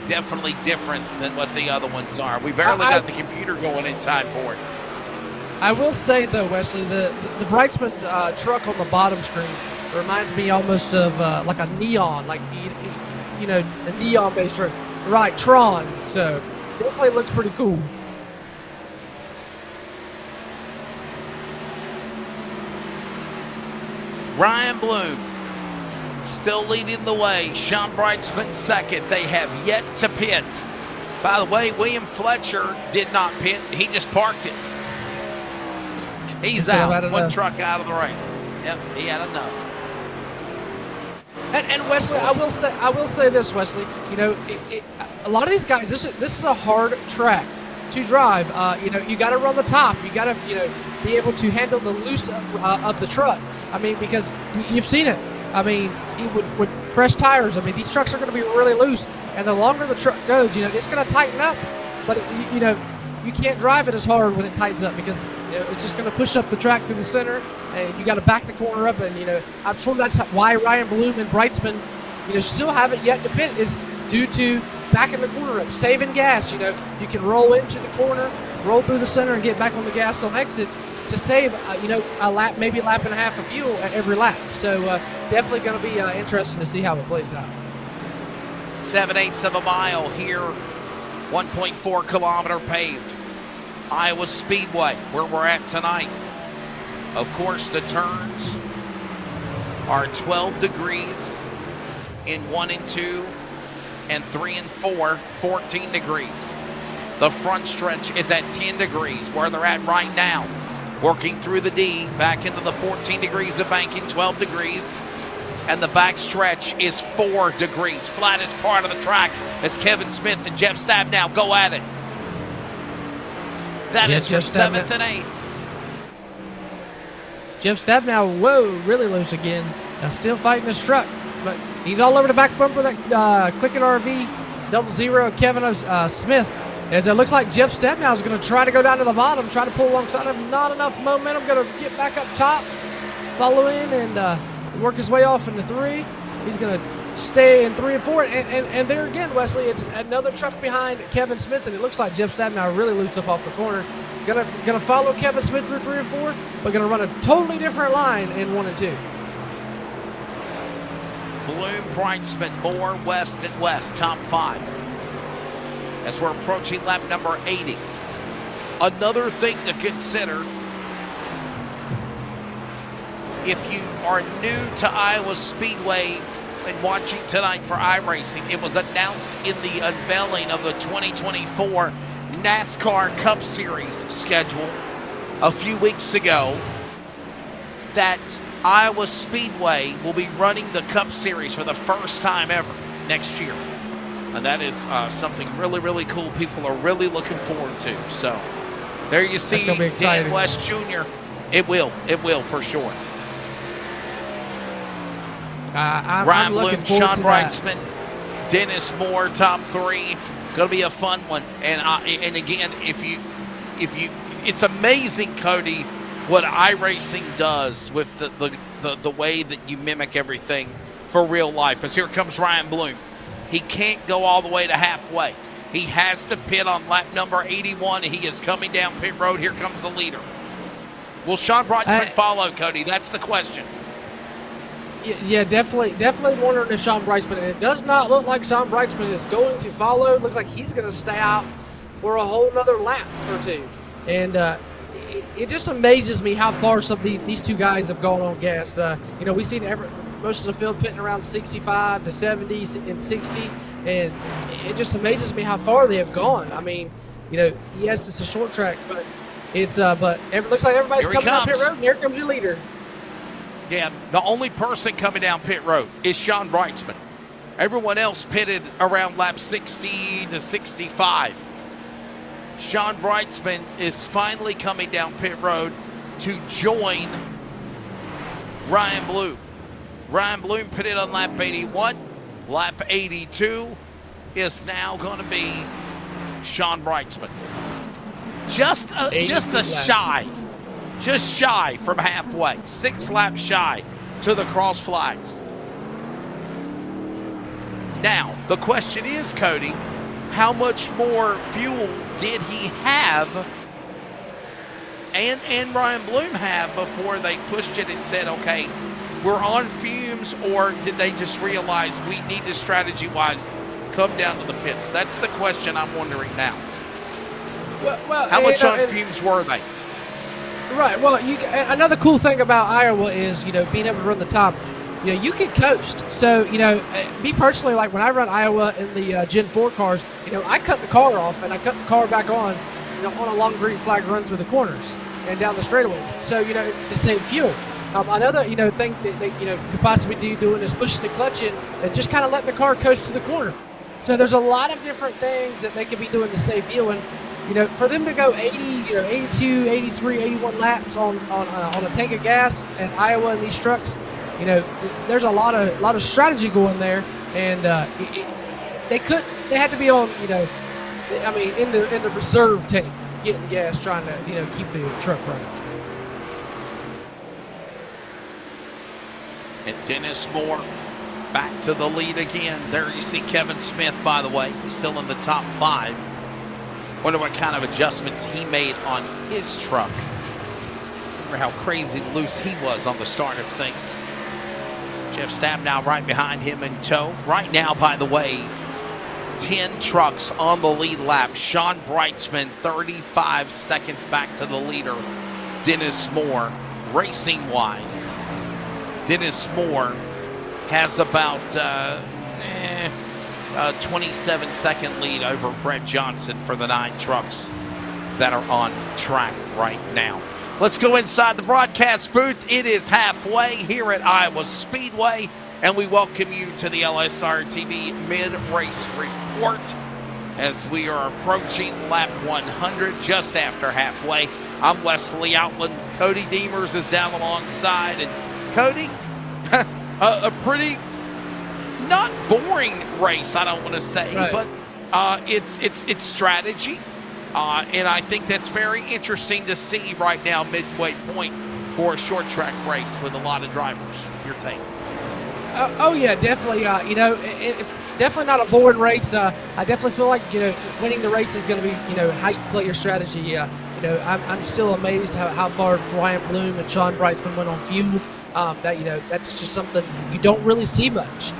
definitely different than what the other ones are. We barely got the computer going in time for it. I will say, though, Wesley, the Brightsman truck on the bottom screen reminds me almost of like a neon, a neon-based truck. Right, Tron. So definitely looks pretty cool. Ryan Bloom still leading the way. Sean Brightsman second. They have yet to pit. By the way, William Fletcher did not pit. He just parked it. He's out. One truck out of the race. Yep, he had enough. And Wesley, I will say this, Wesley. A lot of these guys, this is a hard track to drive. You got to run the top. You got to be able to handle the loose of the truck. Because you've seen it. With fresh tires, these trucks are going to be really loose, and the longer the truck goes, it's going to tighten up. But you can't drive it as hard when it tightens up because it's just going to push up the track through the center, and you got to back the corner up. And I'm sure that's why Ryan Bloom and Brightsman, still haven't yet to pit, is due to backing the corner up, saving gas. You can roll into the corner, roll through the center, and get back on the gas on exit to save a lap, maybe a lap and a half of fuel at every lap. So definitely going to be interesting to see how it plays out. 7/8 of a mile here, 1.4 kilometer paved. Iowa Speedway, where we're at tonight. Of course, the turns are 12 degrees in 1 and 2, and 3 and 4, 14 degrees. The front stretch is at 10 degrees, where they're at right now. Working through the D, back into the 14 degrees of banking, 12 degrees. And the back stretch is 4 degrees. Flattest part of the track as Kevin Smith and Jeff Stabnow go at it. That is for 7th and 8th. Jeff Stabnow, really loose again. Still fighting his truck, but he's all over the back bumper of that CLICKIT RV 00 Kevin Smith. As it looks like Jeff Stabnow is going to try to go down to the bottom, try to pull alongside him. Not enough momentum. Going to get back up top, follow in, and work his way off into 3. He's going to stay in 3 and 4. And there again, Wesley, it's another truck behind Kevin Smith, and it looks like Jeff Stabnow really loops up off the corner. Gonna follow Kevin Smith through 3 and 4, but going to run a totally different line in 1 and 2. Bloom, Brightsman, Moore, West, and West, top 5. As we're approaching lap number 80. Another thing to consider, if you are new to Iowa Speedway and watching tonight for iRacing, it was announced in the unveiling of the 2024 NASCAR Cup Series schedule a few weeks ago that Iowa Speedway will be running the Cup Series for the first time ever next year. And that is something really, really cool. People are really looking forward to. So there you see Dan West Jr. It will for sure. Ryan Bloom, Sean Brightsman, Dennis Moore, top 3. Going to be a fun one. And again, if you, it's amazing, Cody, what iRacing does with the way that you mimic everything for real life. As here comes Ryan Bloom. He can't go all the way to halfway. He has to pit on lap number 81. He is coming down pit road. Here comes the leader. Will Sean Brightsman follow, Cody? That's the question. Yeah, definitely wondering if Sean Brightsman, it does not look like Sean Brightsman is going to follow. It looks like he's going to stay out for a whole nother lap or 2. And it just amazes me how far these 2 guys have gone on gas. We've seen most of the field pitting around 65 to 70 and 60, and it just amazes me how far they have gone. I mean, yes, it's a short track, but it looks like everybody's coming down pit road, and here comes your leader. Yeah, the only person coming down pit road is Sean Brightsman. Everyone else pitted around lap 60 to 65. Sean Brightsman is finally coming down pit road to join Ryan Bloom. Ryan Bloom pitted on lap 81. Lap 82 is now going to be Sean Brightsman. Just shy from halfway. 6 laps shy to the cross flags. Now, the question is, Cody, how much more fuel did he have and Ryan Bloom have before they pushed it and said, okay, we're on fumes, or did they just realize we need to strategy-wise come down to the pits? That's the question I'm wondering now. Well, how much on fumes were they? Right. Well, another cool thing about Iowa is, being able to run the top. You can coast. So, me personally, like when I run Iowa in the Gen 4 cars, I cut the car off and I cut the car back on, on a long green flag run through the corners and down the straightaways. So, to save fuel. Another, thing that they, could possibly be doing is pushing the clutch in and just kind of letting the car coast to the corner. So there's a lot of different things that they could be doing to save fuel. And, for them to go 80, 82, 83, 81 laps on a tank of gas in Iowa in these trucks, there's a lot of strategy going there. And they had to be on, in the reserve tank. getting gas, trying to keep the truck running. And Dennis Moore back to the lead again. There you see Kevin Smith, by the way. He's still in the top 5. Wonder what kind of adjustments he made on his truck. Remember how crazy loose he was on the start of things. Jeff Stabnow right behind him in tow. Right now, by the way, 10 trucks on the lead lap. Sean Brightsman, 35 seconds back to the leader. Dennis Moore, racing-wise, Dennis Moore has about 27-second lead over Brett Johnson for the 9 trucks that are on track right now. Let's go inside the broadcast booth. It is halfway here at Iowa Speedway, and we welcome you to the LSRTV mid-race report as we are approaching lap 100, just after halfway. I'm Wesley Outland. Cody Deemers is down alongside, and Cody, a pretty not boring race, I don't want to say, right, but it's strategy. And I think that's very interesting to see right now, midway point for a short track race with a lot of drivers. Your take? Oh yeah, definitely. Definitely not a boring race. I definitely feel like winning the race is going to be how you play your strategy. I'm still amazed how far Ryan Bloom and Sean Brightsman went on fuel. That's just something you don't really see much.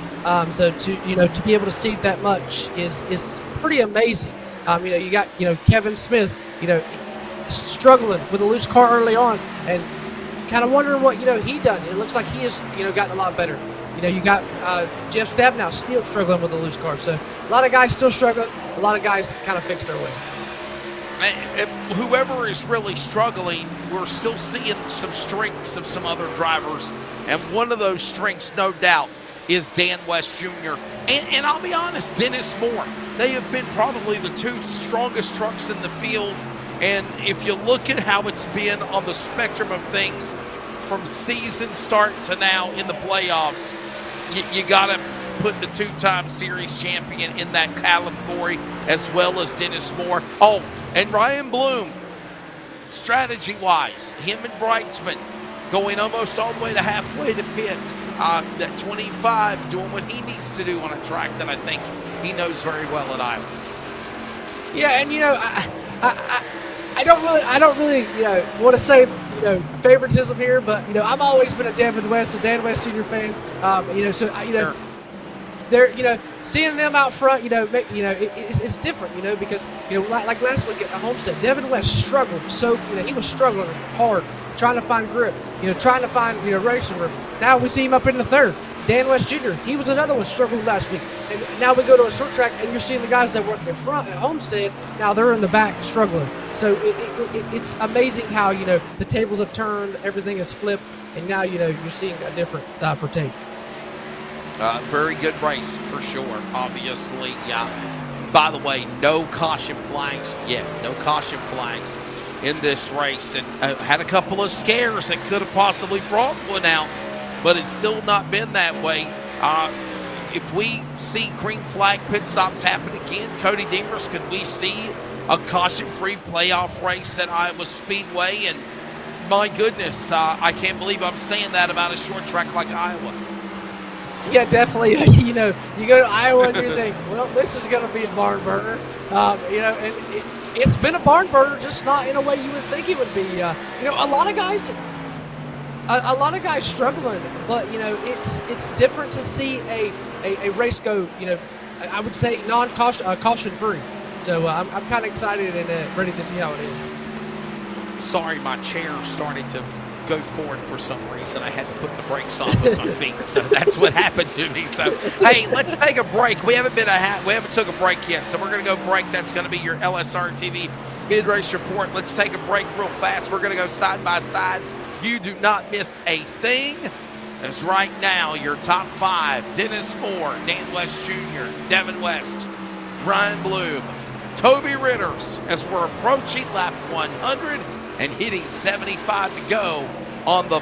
So to be able to see that much is pretty amazing. You got Kevin Smith struggling with a loose car early on, and kind of wondering what he done. It looks like he has gotten a lot better. You got Jeff Stabnow still struggling with a loose car. So a lot of guys still struggling. A lot of guys kind of fixed their way. Whoever is really struggling, we're still seeing some strengths of some other drivers, and one of those strengths, no doubt, is Dan West Jr. And I'll be honest, Dennis Moore. They have been probably the 2 strongest trucks in the field, and if you look at how it's been on the spectrum of things from season start to now in the playoffs, you got to put the 2-time series champion in that category, as well as Dennis Moore. Oh, and Ryan Bloom, strategy-wise, him and Brightsman going almost all the way to halfway to pit. That 25 doing what he needs to do on a track that I think he knows very well at Iowa. Yeah, and I don't really want to say favoritism here, but I've always been a Dan West Jr. fan. Sure. They're seeing them out front, it's different, because like last week at Homestead, Devin West struggled. So he was struggling hard, trying to find grip, trying to find racing room. Now we see him up in the third. Dan West Jr., he was another one struggled last week. And now we go to a short track, and you're seeing the guys that were in front at Homestead, now they're in the back struggling. So it's amazing how the tables have turned, everything is flipped, and now you're seeing a different partake. Very good race for sure, obviously. Yeah. By the way, no caution flags yet. No caution flags in this race. And had a couple of scares that could have possibly brought one out, but it's still not been that way. If we see green flag pit stops happen again, Cody Deemers, could we see a caution-free playoff race at Iowa Speedway? And my goodness, I can't believe I'm saying that about a short track like Iowa. Yeah, definitely. You go to Iowa and you think, well, this is going to be a barn burner. And it's been a barn burner, just not in a way you would think it would be. A lot of guys struggling, but it's different to see a race go. I would say caution free. So I'm kind of excited and ready to see how it is. Sorry, my chair started to go forward for some reason. I had to put the brakes on with my feet, so that's what happened to me. So hey, let's take a break. We haven't took a break yet, so we're gonna go break. That's gonna be your LSRTV mid-race report. Let's take a break real fast. We're gonna go side by side. You do not miss a thing. As right now, your top 5: Dennis Moore, Dan West Jr., Devin West, Ryan Bloom, Toby Ritters, as we're approaching lap 100 and hitting 75 to go on the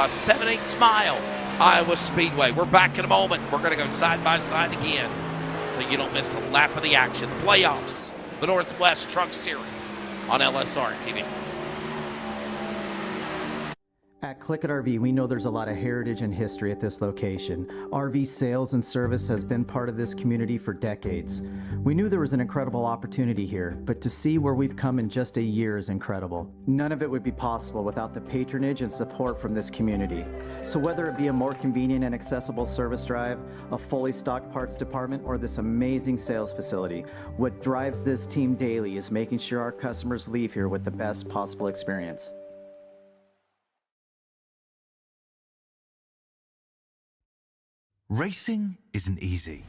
7/8 mile Iowa Speedway. We're back in a moment. We're going to go side by side again so you don't miss a lap of the action. The playoffs, the Northwest Truck Series. on LSRTV. At CLICKIT RV, we know there's a lot of heritage and history at this location. RV sales and service has been part of this community for decades. We knew there was an incredible opportunity here, but to see where we've come in just a year is incredible. None of it would be possible without the patronage and support from this community. So whether it be a more convenient and accessible service drive, a fully stocked parts department, or this amazing sales facility, what drives this team daily is making sure our customers leave here with the best possible experience. Racing isn't easy,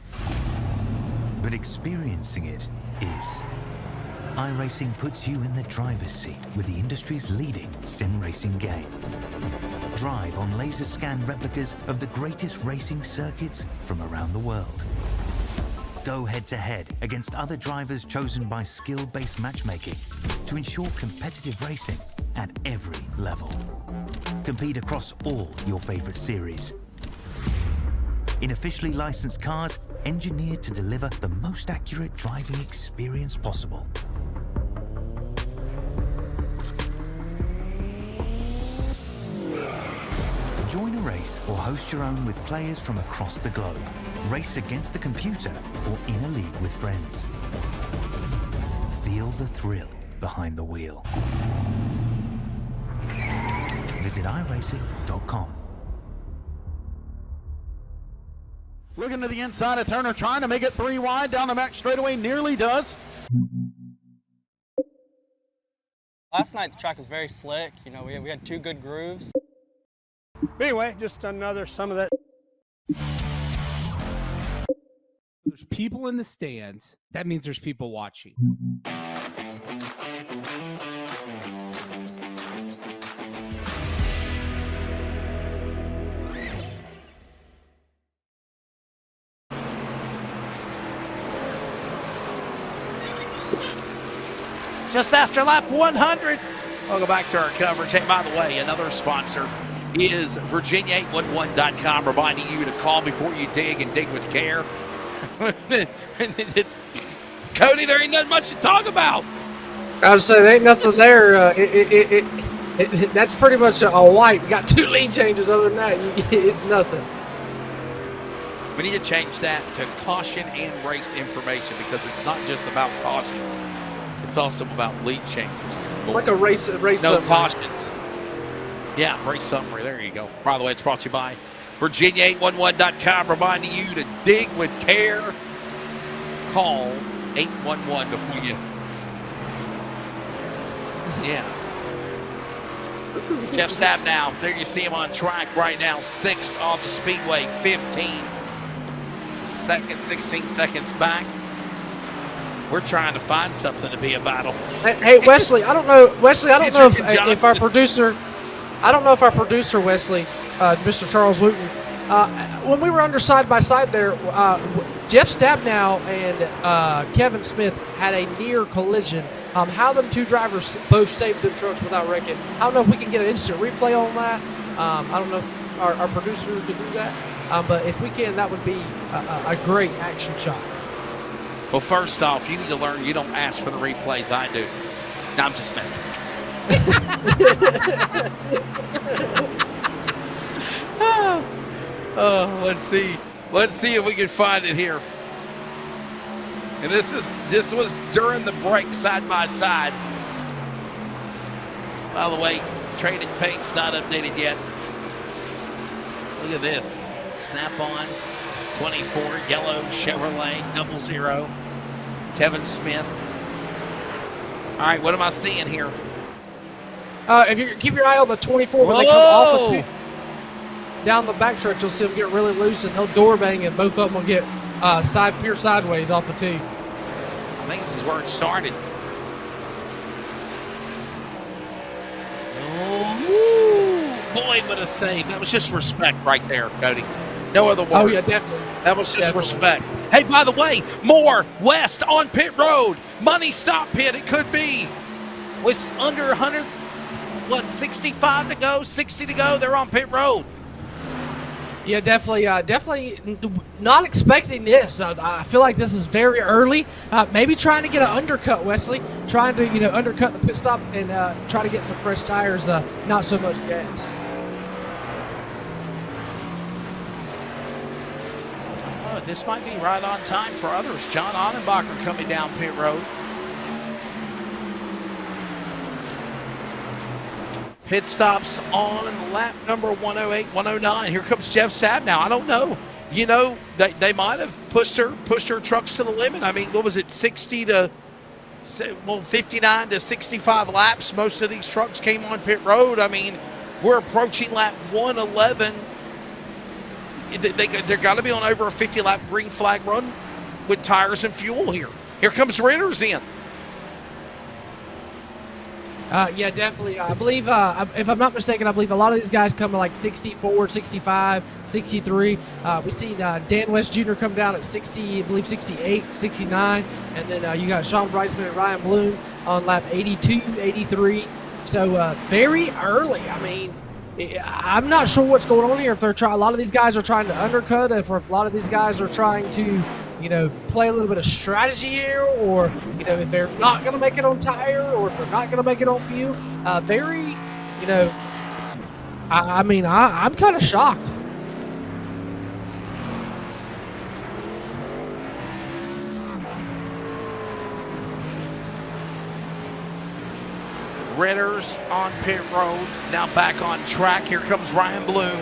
but experiencing it is. iRacing puts you in the driver's seat with the industry's leading sim racing game. Drive on laser scan replicas of the greatest racing circuits from around the world. Go head to head against other drivers chosen by skill-based matchmaking to ensure competitive racing at every level. Compete across all your favorite series. In officially licensed cars, engineered to deliver the most accurate driving experience possible. Join a race or host your own with players from across the globe. Race against the computer or in a league with friends. Feel the thrill behind the wheel. Visit iRacing.com. Looking to the inside of Turner, trying to make it 3 wide down the back straightaway, nearly does. Last night the track was very slick. You know, we had 2 good grooves. Anyway, just another some of that. There's people in the stands. That means there's people watching. Just after lap 100. We'll go back to our coverage. Hey, by the way, another sponsor is Virginia811.com, reminding you to call before you dig and dig with care. Cody, there ain't nothing much to talk about. I would say there ain't nothing there. That's pretty much a white. Got 2 lead changes. Other than that, it's nothing. We need to change that to caution and race information, because it's not just about cautions. It's also about lead changes. Like a race no summary. Cautions. Yeah, race summary. There you go. By the way, it's brought to you by Virginia811.com, reminding you to dig with care. Call 811 before you. Yeah. Jeff Stabnow, there you see him on track right now. 6th on the speedway, 15 seconds, 16 seconds back. We're trying to find something to be a battle. Hey, Wesley, I don't know. Wesley, I don't know if our producer, Wesley, Mr. Charles Wooten, when we were under side by side there, Jeff Stabnow and Kevin Smith had a near collision. How them 2 drivers both saved them trucks without wrecking. I don't know if we can get an instant replay on that. I don't know if our producer could do that. But if we can, that would be a great action shot. Well, first off, you need to learn you don't ask for the replays. I do. No, I'm just messing. Let's see. Let's see if we can find it here. And this was during the break, side by side. By the way, traded paint's not updated yet. Look at this. Snap-on, 24, yellow Chevrolet, 00. Kevin Smith. All right, what am I seeing here? If you keep your eye on the 24 when they come off of down the backstretch, you'll see them get really loose and they'll door bang, and both of them will get pure sideways off of 2. I think this is where it started. Oh, boy, what a save. That was just respect right there, Cody. No other word. Oh, yeah, definitely. That was just respect. Hey, by the way, more west on pit road. Money stop pit, it could be. With under 100, what, 65 to go, 60 to go, they're on pit road. Yeah, definitely. Not expecting this. I feel like this is very early. Maybe trying to get an undercut, Wesley. Trying to undercut the pit stop and try to get some fresh tires. Not so much gas. Oh, this might be right on time for others. John Annenbacher coming down pit road. Pit stops on lap number 108, 109. Here comes Jeff Stab now. I don't know. They might have pushed her trucks to the limit. I mean, what was it, 59 to 65 laps. Most of these trucks came on pit road. I mean, we're approaching lap 111. They're got to be on over a 50-lap green flag run with tires and fuel here. Here comes Ritters in. Yeah, definitely. I believe, if I'm not mistaken, I believe a lot of these guys come to like 64, 65, 63. We see Dan West Jr. come down at 60, I believe 68, 69. And then you got Sean Brightsman and Ryan Bloom on lap 82, 83. So very early. I mean, I'm not sure what's going on here. If they're a lot of these guys are trying to undercut, if a lot of these guys are trying to play a little bit of strategy here, or, if they're not going to make it on tire, or if they're not going to make it on fuel. I'm kind of shocked. Ritters on pit road, now back on track. Here comes Ryan Bloom.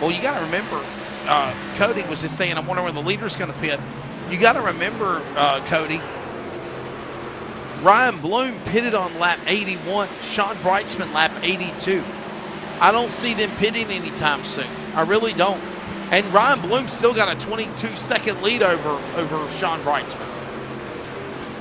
Well, you got to remember, Cody was just saying, I'm wondering when the leader's going to pit. You got to remember, Cody, Ryan Bloom pitted on lap 81, Sean Brightsman lap 82. I don't see them pitting anytime soon. I really don't. And Ryan Bloom still got a 22-second lead over Sean Brightsman.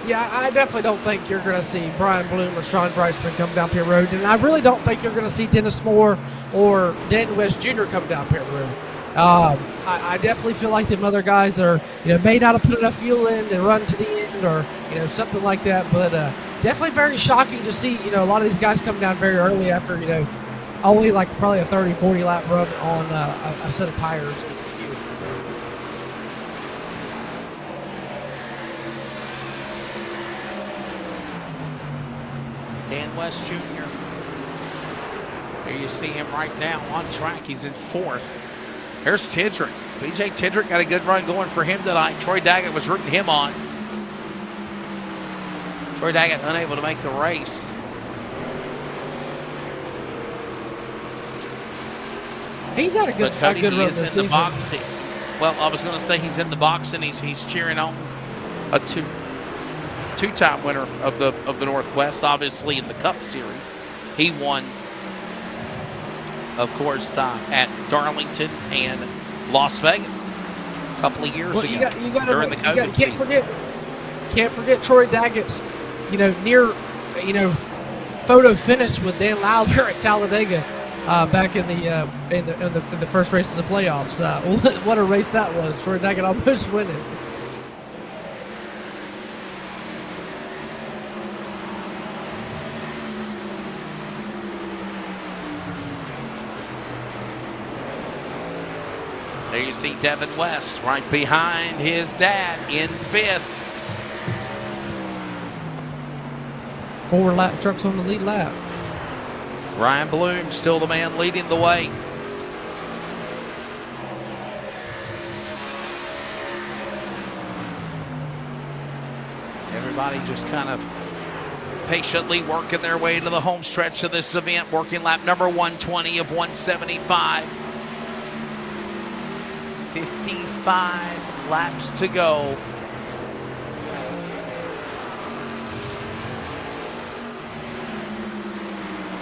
Yeah, I definitely don't think you're going to see Brian Bloom or Sean Brightsman come down pit road. And I really don't think you're going to see Dennis Moore or Dan West Jr. come down pit road. I definitely feel like them other guys are, may not have put enough fuel in to run to the end, or, something like that. But definitely very shocking to see, a lot of these guys come down very early after, only like probably a 30, 40 lap run on a set of tires and some fuel. Dan West Jr. Here you see him right now on track. He's in fourth. Here's Tidrick. BJ Tidrick got a good run going for him tonight. Troy Daggett was rooting him on. Troy Daggett unable to make the race. He's had a good run this season. In the box. Well, I was going to say he's in the box and he's cheering on a two-time winner of the Northwest, obviously in the Cup Series. He won, of course, at Darlington and Las Vegas a couple of years ago during the COVID season. Can't forget Troy Daggett's, near, photo finish with Dan Lowler at Talladega back in the first races of playoffs. What a race that was! Troy Daggett almost winning. There you see Devin West right behind his dad in fifth. 4 lap trucks on the lead lap. Ryan Bloom still the man leading the way. Everybody just kind of patiently working their way to the home stretch of this event, working lap number 120 of 175. 55 laps to go.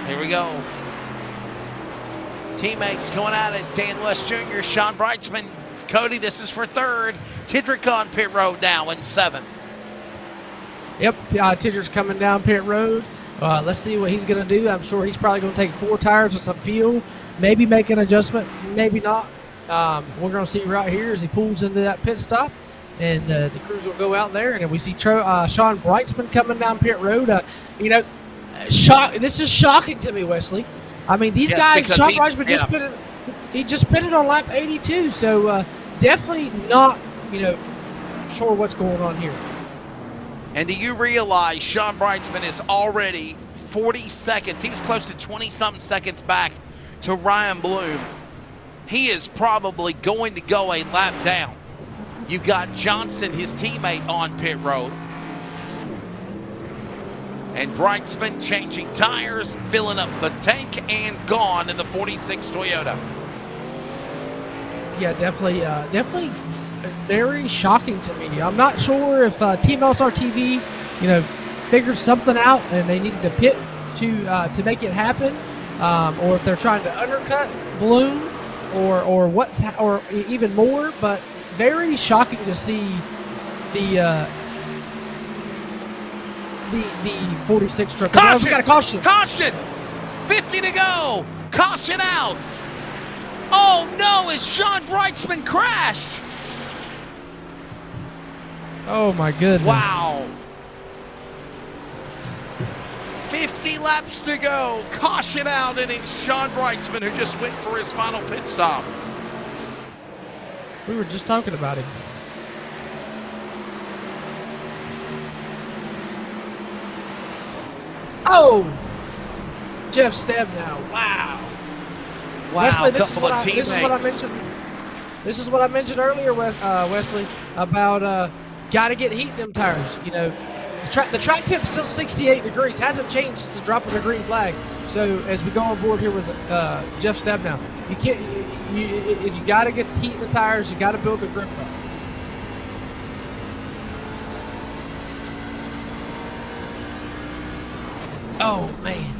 Here we go. Teammates going at it. Dan West Jr., Sean Brightsman. Cody, this is for third. Tidrick on pit road now in seventh. Yep, Tidrick's coming down pit road. Let's see what he's going to do. I'm sure he's probably going to take 4 tires with some fuel. Maybe make an adjustment, maybe not. We're going to see right here as he pulls into that pit stop, and the crews will go out there, and then we see Sean Brightsman coming down pit road. This is shocking to me, Wesley. I mean, these guys, Sean Brightsman just put in. he just pitted on lap 82, so definitely not, sure what's going on here. And do you realize Sean Brightsman is already 40 seconds? He was close to 20-something seconds back to Ryan Bloom. He is probably going to go a lap down. You've got Johnson, his teammate, on pit road. And Brightsman changing tires, filling up the tank, and gone in the 46 Toyota. Yeah, definitely very shocking to me. I'm not sure if Team LSRTV, figured something out and they needed to pit to make it happen, or if they're trying to undercut Bloom, or even more. But very shocking to see the 46 truck. Caution! We got a caution. Caution! 50 to go. Caution out. Oh no! As Sean Brightsman crashed. Oh my goodness! Wow. 50 laps to go. Caution out, and it's Sean Brightsman who just went for his final pit stop. We were just talking about him. Oh! Jeff Stabnow. Wow. Wow, Wesley, this is what I mentioned earlier, Wesley, about got to get heat in them tires. The track temp's still 68 degrees. Hasn't changed since the drop of the green flag. So as we go on board here with Jeff Stabnow, you can't. You got to get heat in the tires. You got to build the grip up. Oh man.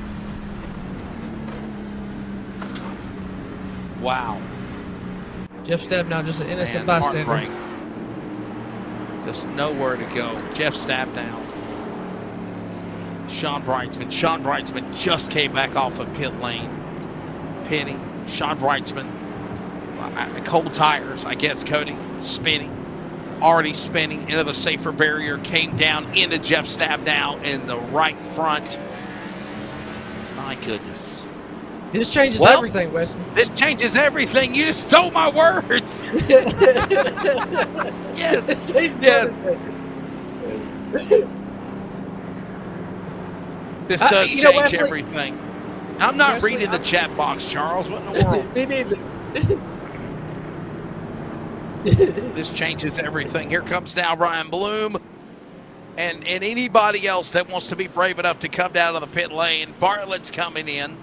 Wow. Jeff Stabnow, just an innocent bystander. Heartbreak. Just nowhere to go. Jeff Stabnow. Sean Brightsman. Sean Brightsman just came back off of pit lane. Pitting. Sean Brightsman. Cold tires, I guess, Cody. Spinning. Already spinning into the safer barrier. Came down into Jeff Stabnow in the right front. My goodness. This changes everything, Wesley. This changes everything. You just stole my words. Yes. This changes everything. This does change Wesley, everything. I'm not Wesley, reading the chat box, Charles. What in the world? Me neither. This changes everything. Here comes now Ryan Bloom. And anybody else that wants to be brave enough to come down to the pit lane. Bartlett's coming in.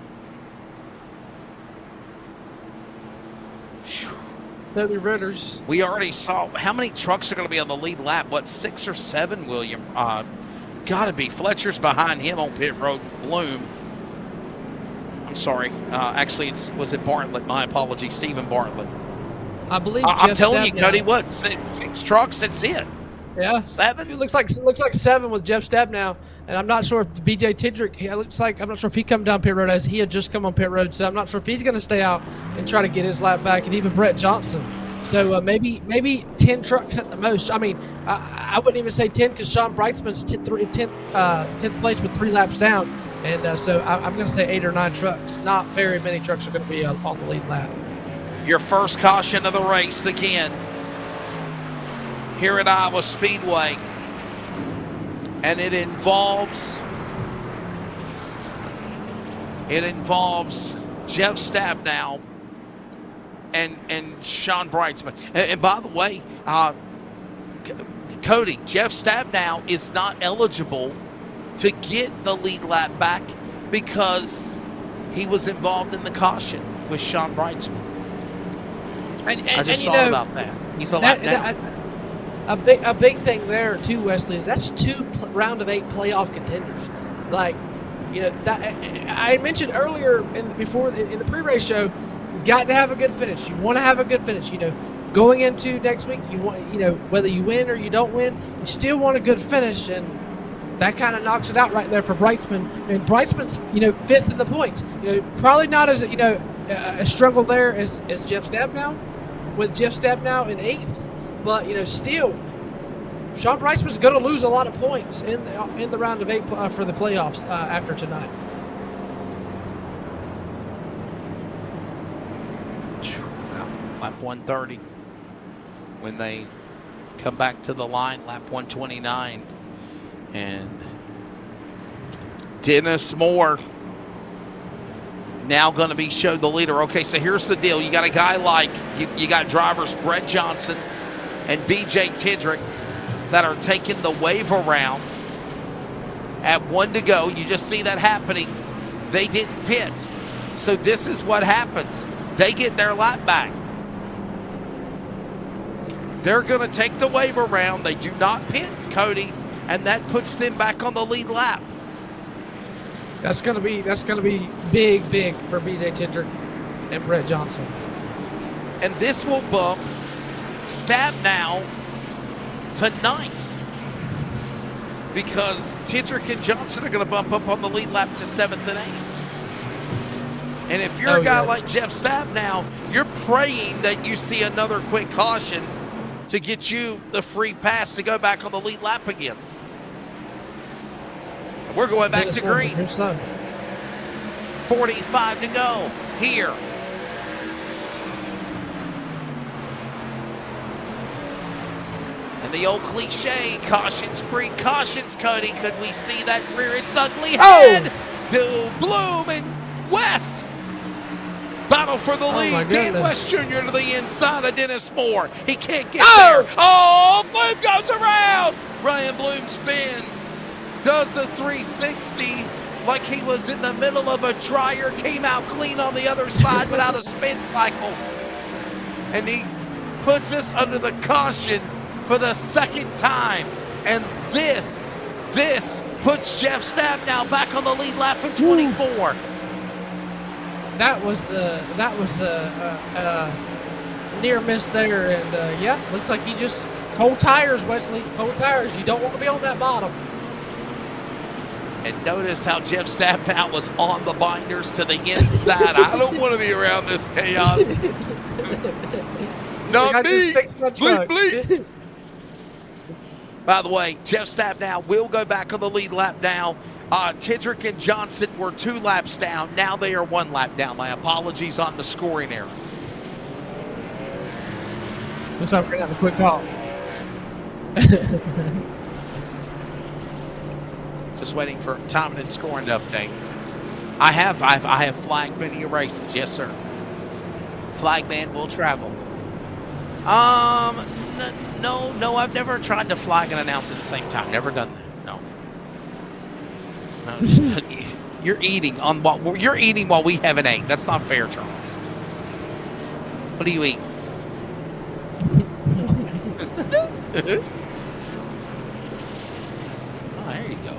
Heavy Ridders. We already saw how many trucks are going to be on the lead lap. What, 6 or 7, William? Got to be. Fletcher's behind him on pit road. Bloom. I'm sorry. Actually, was it Bartlett? My apologies. Stephen Bartlett. I believe. I'm telling you, Cody, what? 6 trucks? That's it. Yeah. 7? It looks like 7 with Jeff Stabnow. And I'm not sure if BJ Tindrick, I'm not sure if he come down pit road as he had just come on pit road. So I'm not sure if he's going to stay out and try to get his lap back, and even Brett Johnson. So maybe 10 trucks at the most. I mean, I wouldn't even say 10 because Sean Brightsman's 10th place with 3 laps down. And so I'm going to say 8 or 9 trucks. Not very many trucks are going to be on the lead lap. Your first caution of the race again here at Iowa Speedway. And it involves Jeff Stabnow and Sean Brightsman. And by the way, Cody, Jeff Stabnow is not eligible to get the lead lap back because he was involved in the caution with Sean Brightsman. I just thought about that. He's a lap down. A big thing there too, Wesley, is that's 2 round of 8 playoff contenders. Like, that I mentioned earlier in the pre-race show, you got to have a good finish. You want to have a good finish. Going into next week, you want whether you win or you don't win, you still want a good finish, and that kind of knocks it out right there for Brightsman. And Brightsman's 5th in the points. Probably not as a struggle there as Jeff Stabnow, with Jeff Stabnow in 8th. But still, Sean Brightsman's going to lose a lot of points in the round of 8 for the playoffs after tonight. lap 130 when they come back to the line, lap 129. And Dennis Moore now going to be showed the leader. Okay, so here's the deal. You got a guy like, you got drivers Brett Johnson and BJ Tidrick that are taking the wave around at 1 to go. You just see that happening. They didn't pit. So this is what happens. They get their lap back. They're going to take the wave around. They do not pit, Cody, and that puts them back on the lead lap. That's gonna be big for BJ Tidrick and Brett Johnson. And this will bump Stabnow to 9th, because Tidrick and Johnson are going to bump up on the lead lap to 7th and 8th. And if you're a guy like Jeff Stabnow, you're praying that you see another quick caution to get you the free pass to go back on the lead lap again. We're going back to green. 45 to go here. And the old cliche, cautions breed cautions, Cody. Could we see that rear its ugly head? To Bloom and West. Battle for the lead. Dan West Jr. to the inside of Dennis Moore. He can't get there. Oh, Bloom goes around. Ryan Bloom spins. Does a 360 like he was in the middle of a dryer. Came out clean on the other side without a spin cycle. And he puts us under the caution for the second time. And this puts Jeff Stabnow back on the lead lap in 24. That was near miss there, and yeah, looks like he just cold tires, Wesley. Cold tires. You don't want to be on that bottom. And notice how Jeff Stabnow was on the binders to the inside. I don't want to be around this chaos. Not me. Bleep, bleep. By the way, Jeff Stabnow will go back on the lead lap now. Tidrick and Johnson were 2 laps down. Now they are 1 lap down. My apologies on the scoring error. Looks like we're going to have a quick call. Just waiting for timing and scoring to update. I have flagged many races. Yes, sir. Flagman will travel. No, I've never tried to flag and announce at the same time. Never done that. No, you're eating on what you're eating while we haven't ate. That's not fair, Charles. What do you eat? Oh, there you go.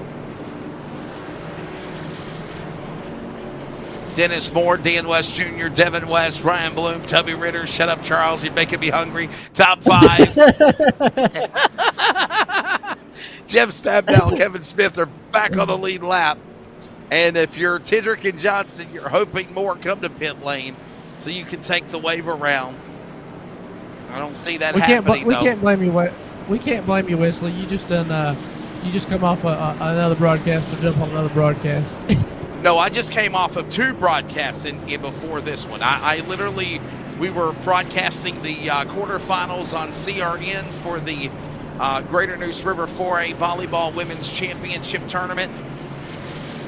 Dennis Moore, Dan West Jr., Devin West, Ryan Bloom, Tubby Ritter. Shut up, Charles. You're making me hungry. Top 5. Jeff Stabnow and Kevin Smith are back on the lead lap. And if you're Tidrick and Johnson, you're hoping more come to pit lane so you can take the wave around. I don't see that happening, we can't blame you. We can't blame you, Wesley. You just come off another broadcast to jump on another broadcast. No, I just came off of 2 broadcasts in before this one. I literally, we were broadcasting the quarterfinals on CRN for the Greater Neuse River 4A Volleyball Women's Championship Tournament.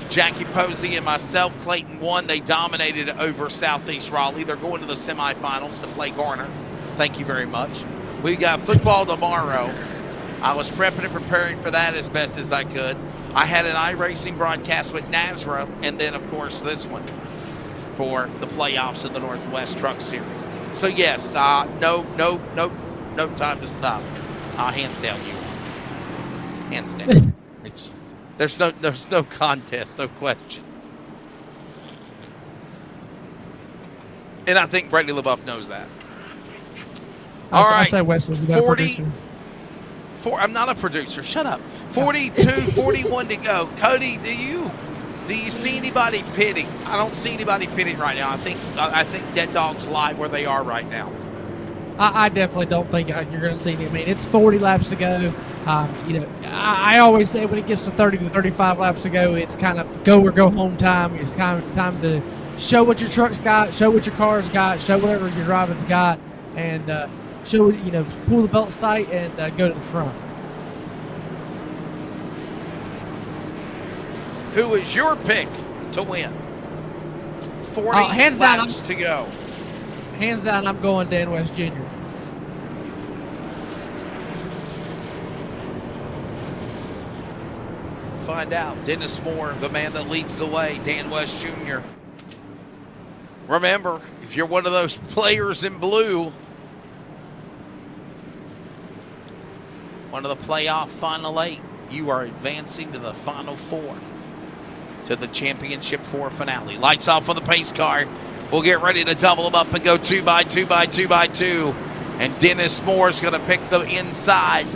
Jackie Posey and myself, Clayton won. They dominated over Southeast Raleigh. They're going to the semifinals to play Garner. Thank you very much. We got football tomorrow. I was prepping and preparing for that as best as I could. I had an iRacing broadcast with Nazra, and then, of course, this one for the playoffs of the Northwest Truck Series. So, yes, no time to stop. Hands down, you. Hands down. There's no contest, no question. And I think Brady LaBeouf knows that. All right. I say Wesley's 40. I'm not a producer. Shut up. 42-41 to go. Cody, do you see anybody pitting? I don't see anybody pitting right now. I think Dead Dogs lie where they are right now. I definitely don't think you're going to see it. I mean, it's 40 laps to go. I always say when it gets to 30 to 35 laps to go, it's kind of go or go home time. It's kind of time to show what your truck's got, show what your car's got, show whatever your driving's got, and show, pull the belts tight and go to the front. Who is your pick to win? 40 hands laps down, to go. Hands down, I'm going Dan West Jr. Find out. Dennis Moore, the man that leads the way, Dan West Jr. Remember, if you're one of those players in blue, one of the playoff final 8, you are advancing to the final 4, to the championship 4 finale. Lights off for the pace car. We'll get ready to double them up and go 2 by 2 by 2 by 2. And Dennis Moore is going to pick the inside.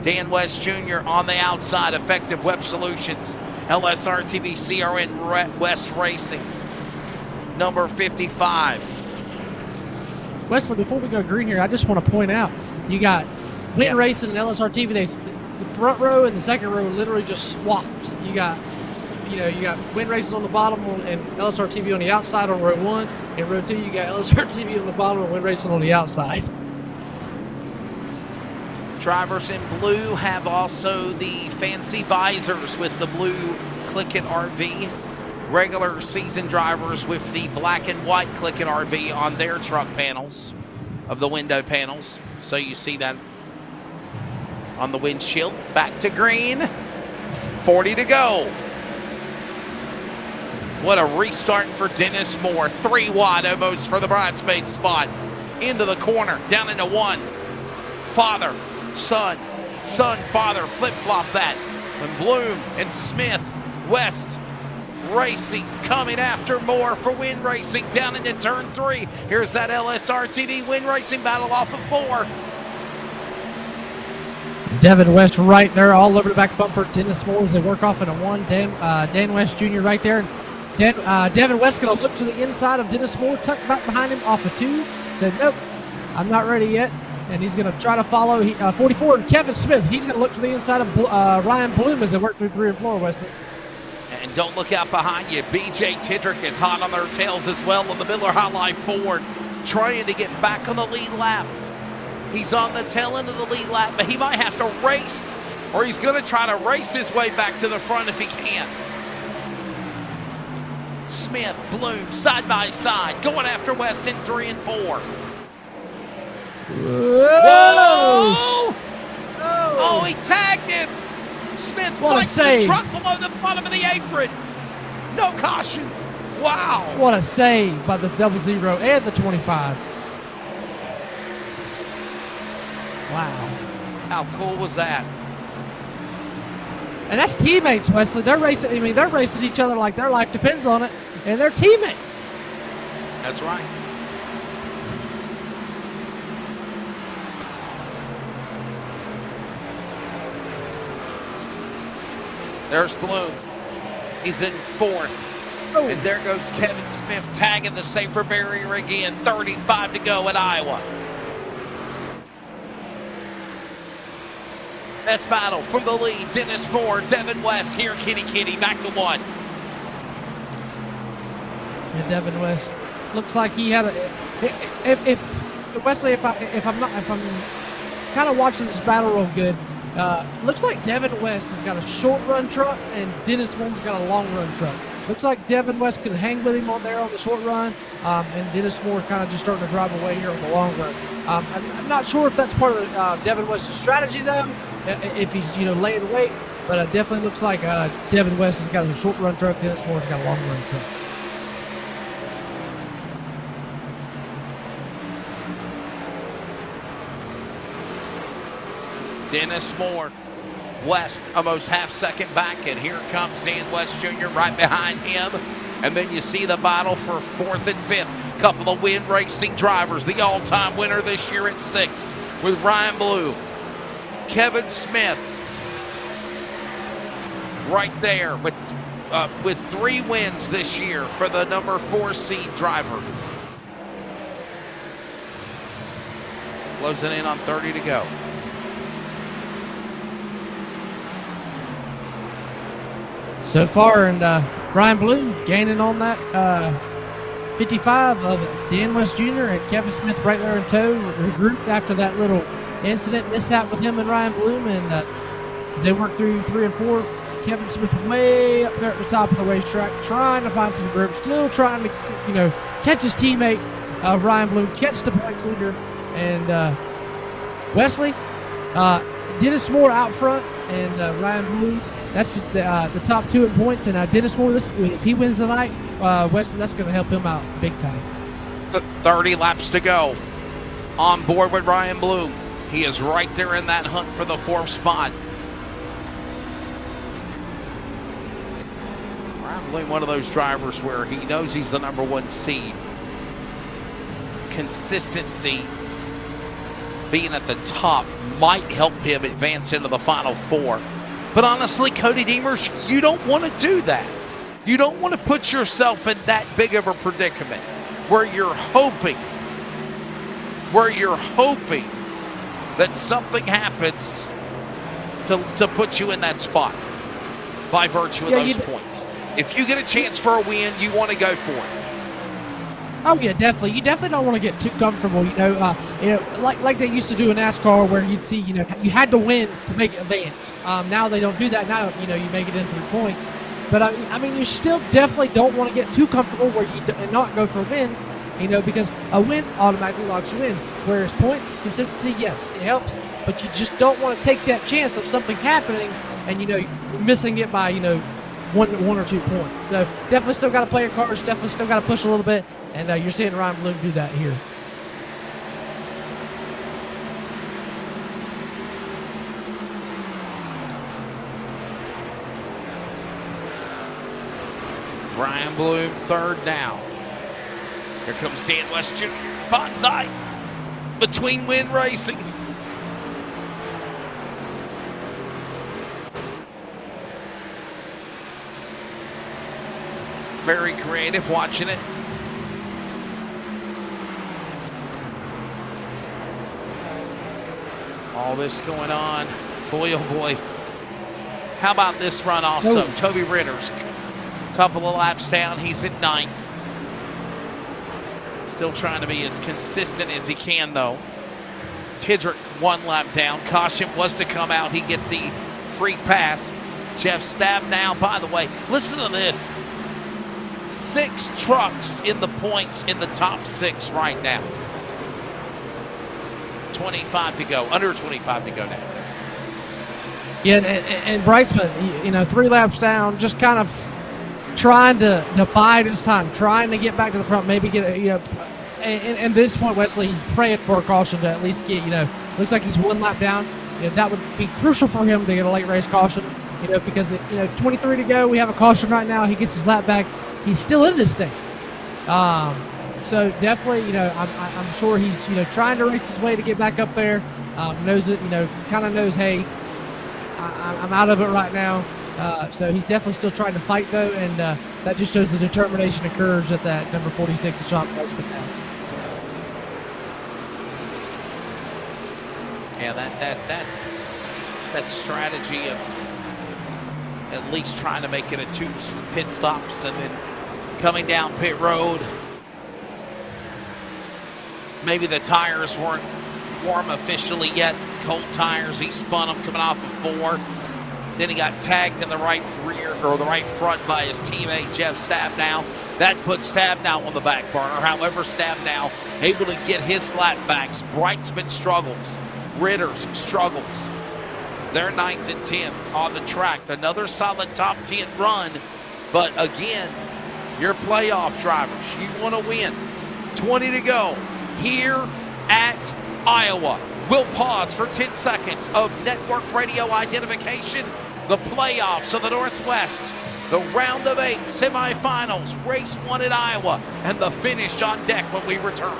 Dan West Jr. on the outside. Effective Web Solutions. LSRTV CRN West Racing. Number 55. Wesley, before we go green here, I just want to point out, you got Win Racing and LSRTV. The front row and the second row literally just swapped. You got Win Racing on the bottom and LSRTV on the outside on row 1. And row 2, you got LSRTV on the bottom and Win Racing on the outside. Drivers in blue have also the fancy visors with the blue CLICKIT RV. Regular season drivers with the black and white CLICKIT RV on their truck panels of the window panels. So you see that on the windshield. Back to green. 40 to go. What a restart for Dennis Moore. 3 wide almost for the bridesmaid spot. Into the corner, down into 1. Father, son, father, flip-flop that. And Bloom and Smith, West Racing coming after Moore for Win Racing down into turn 3. Here's that LSRTV Win Racing battle off of 4. Devin West right there all over the back bumper. Dennis Moore as they work off in a 1. Dan West Jr. right there. Devin West going to look to the inside of Dennis Moore, tucked back behind him off of 2. Said, nope, I'm not ready yet. And he's going to try to follow 44. And Kevin Smith, he's going to look to the inside of Ryan Bloom as they work through 3 and 4, Wesley. And don't look out behind you. BJ Tidrick is hot on their tails as well on the Miller High Life Ford, trying to get back on the lead lap. He's on the tail end of the lead lap, but he might have to race, or he's going to try to race his way back to the front if he can. Smith, Bloom, side by side, going after West in 3 and 4. Whoa! Oh, he tagged him. Smith fights the truck below the bottom of the apron. No caution. Wow. What a save by the 00 and the 25. Wow. How cool was that? And that's teammates, Wesley. They're racing. They're racing each other like their life depends on it, and they're teammates. That's right. There's Bloom. He's in 4th. Oh. And there goes Kevin Smith tagging the safer barrier again. 35 to go at Iowa. Best battle for the lead. Dennis Moore, Devin West here. Kitty back to 1. Yeah, Devin West looks like he had a. If Wesley, if I'm kind of watching this battle real good. Looks like Devin West has got a short run truck and Dennis Moore's got a long run truck. Looks like Devin West could hang with him on there on the short run, and Dennis Moore kind of just starting to drive away here on the long run. I'm not sure if that's part of Devin West's strategy though, if he's laying weight, but it definitely looks like Devin West has got a short run truck, Dennis Moore's got a long run truck. Dennis Moore, West almost half-second back, and here comes Dan West Jr. right behind him. And then you see the battle for 4th and 5th. Couple of Win Racing drivers. The all-time winner this year at 6 with Ryan Blue. Kevin Smith right there with 3 wins this year for the number 4 seed driver. Closing in on 30 to go. So far, and Brian Bloom gaining on that 55 of Dan West Jr. and Kevin Smith right there in tow, regrouped after that little incident mishap with him and Ryan Bloom, and they worked through 3 and 4. Kevin Smith way up there at the top of the racetrack, trying to find some grip, still trying to, catch his teammate Ryan Bloom, catch the points leader, and Wesley, Dennis Moore out front, and Ryan Bloom. That's the top 2 in points, and Dennis Moore, if he wins tonight, Wesley, that's going to help him out big time. 30 laps to go. On board with Ryan Bloom. He is right there in that hunt for the 4th spot. Ryan Bloom, one of those drivers where he knows he's the number 1 seed. Consistency, being at the top, might help him advance into the final 4. But honestly, Cody Deemers, you don't want to do that. You don't want to put yourself in that big of a predicament where you're hoping that something happens to put you in that spot by virtue of those points. If you get a chance for a win, you want to go for it. Oh yeah, definitely. You definitely don't want to get too comfortable. Like they used to do in NASCAR, where you'd see, you had to win to make it advance. Now they don't do that. Now you make it in 3 points. But I mean, you still definitely don't want to get too comfortable where and not go for wins. Because a win automatically locks you in. Whereas points, consistency, yes, it helps, but you just don't want to take that chance of something happening and you're missing it by 1 or 2 points. So definitely still got to play your cards. Definitely still got to push a little bit. And you're seeing Ryan Bloom do that here. Ryan Bloom, 3rd now. Here comes Dan West Jr. Bonsai between Win Racing. Very creative watching it. All this going on. Boy, oh boy. How about this run also? Oh. Toby Ritter's a couple of laps down. He's at 9th. Still trying to be as consistent as he can, though. Tidrick 1 lap down. Caution was to come out. He get the free pass. Jeff Stabnow, by the way, listen to this. 6 trucks in the points in the top 6 right now. 25 to go, under 25 to go now. Yeah, and Brightsman, 3 laps down, just kind of trying to bide his time, trying to get back to the front, maybe get and this point, Wesley, he's praying for a caution to at least get, looks like he's 1 lap down. That would be crucial for him to get a late race caution, because 23 to go, we have a caution right now. He gets his lap back. He's still in this thing. So definitely, I'm sure he's, trying to race his way to get back up there. Knows it, kind of knows, hey, I'm out of it right now. So he's definitely still trying to fight, though, and that just shows the determination occurs at that number 46 Sean Brightsman has. Yeah, that strategy of at least trying to make it a 2 pit stops and then coming down pit road. Maybe the tires weren't warm officially yet. Cold tires. He spun them coming off of 4. Then he got tagged in the right rear or the right front by his teammate Jeff Stabnow. That put Stabnow on the back burner. However, Stabnow able to get his lap backs. Brightsman struggles. Ritter's struggles. They're 9th and 10th on the track. Another solid top 10 run. But again, you're playoff drivers. You want to win. 20 to go here at Iowa. We'll pause for 10 seconds of network radio identification. The playoffs of the Northwest. The round of 8 semifinals. Race 1 at Iowa. And the finish on deck when we return.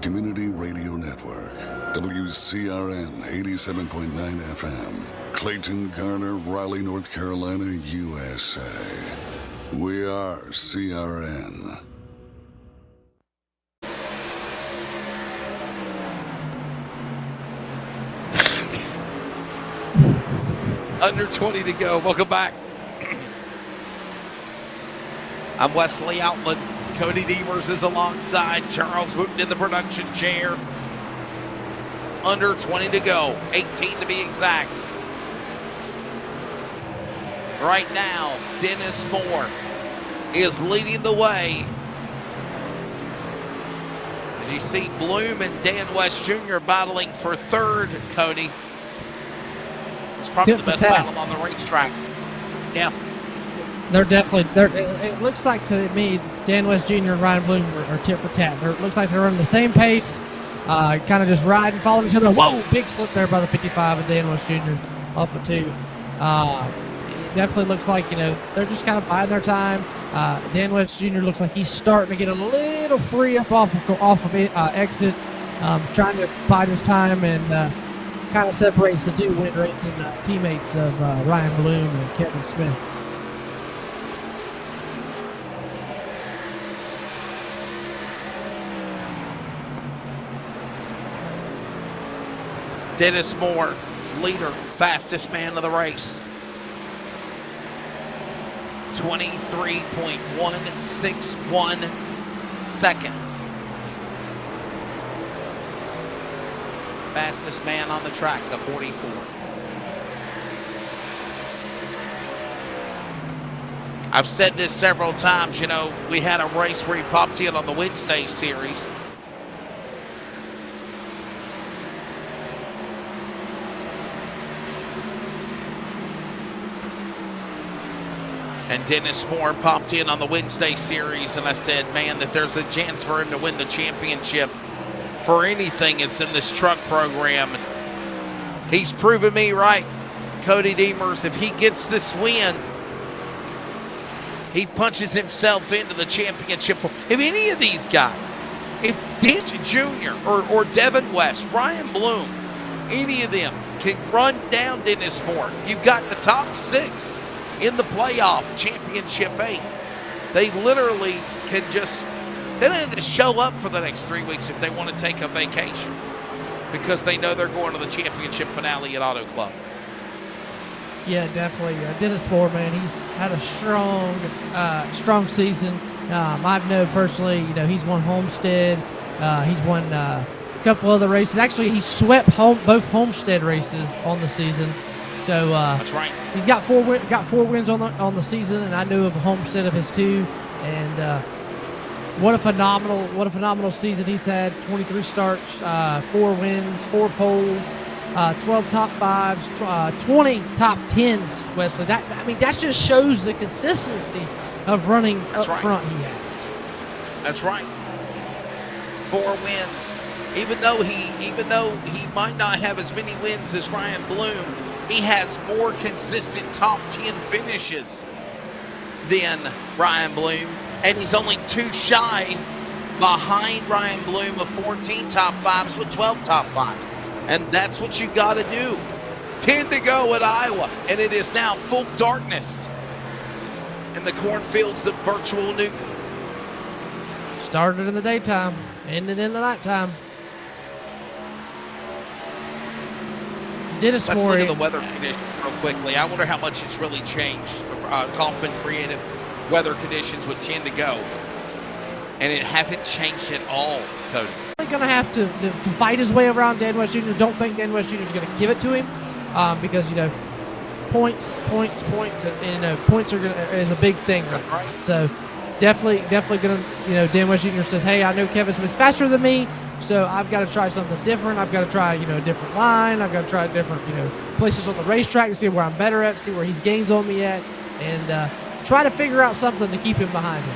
Community Radio Network, WCRN 87.9 FM, Clayton, Garner, Raleigh, North Carolina, USA. We are CRN. Under 20 to go. Welcome back. I'm Wesley Outland. Cody Demers is alongside Charles Wooten in the production chair. Under 20 to go, 18 to be exact. Right now, Dennis Moore is leading the way. As you see Bloom and Dan West Jr. battling for third, Cody. It's probably the best battle on the racetrack. Yeah. They're definitely, it looks like to me, Dan West Jr. and Ryan Bloom are tit for tat. It looks like they're running the same pace, kind of just riding, following each other. Whoa, big slip there by the 55 of Dan West Jr. off of 2. It definitely looks like, you know, they're just kind of biding their time. Dan West Jr. looks like he's starting to get a little free up off of exit, trying to bide his time, and kind of separates the 2 win racing teammates of Ryan Bloom and Kevin Smith. Dennis Moore, leader, fastest man of the race. 23.161 seconds. Fastest man on the track, the 44. I've said this several times, you know, we had a race where he popped in on the Wednesday series. And Dennis Moore popped in on the Wednesday series, and I said, man, that there's a chance for him to win the championship for anything that's in this truck program. He's proven me right, Cody Demers. If he gets this win, he punches himself into the championship. If any of these guys, if Dan Jr. or Devin West, Ryan Bloom, any of them can run down Dennis Moore, you've got the top 6 in the playoff championship 8. They literally can just, they don't have to show up for the next 3 weeks if they want to take a vacation, because they know they're going to the championship finale at Auto Club. Yeah, definitely. Dennis Moore, man, he's had a strong season. I know personally, you know, he's won Homestead. He's won a couple other races. Actually, he swept both Homestead races on the season. So that's right. He's got 4 wins on the season, and I knew of a Homestead of his 2. And what a phenomenal season he's had. 23 starts, 4 wins, 4 poles, 12 top 5s, 20 top 10s. Wesley, that just shows the consistency of running up front he has. That's right. 4 wins. Even though he might not have as many wins as Ryan Bloom, he has more consistent top 10 finishes than Ryan Bloom, and he's only 2 shy behind Ryan Bloom of 14 top 5s with 12 top 5s. And that's what you got to do. 10 to go at Iowa, and it is now full darkness in the cornfields of virtual Newton. Started in the daytime, ended in the nighttime. Let's look at the weather conditions real quickly. I wonder how much it's really changed. Kaufman Creative weather conditions with 10 to go. And it hasn't changed at all, Cody. He's going to have to fight his way around Dan West Jr. Don't think Dan West Jr. is going to give it to him because, you know, points, and you know, points is a big thing right. So definitely going to, you know, Dan West Jr. says, hey, I know Kevin Smith's faster than me, so I've got to try something different. I've got to try, you know, a different line. I've got to try different, you know, places on the racetrack to see where I'm better at, see where he's gains on me at, and try to figure out something to keep him behind him.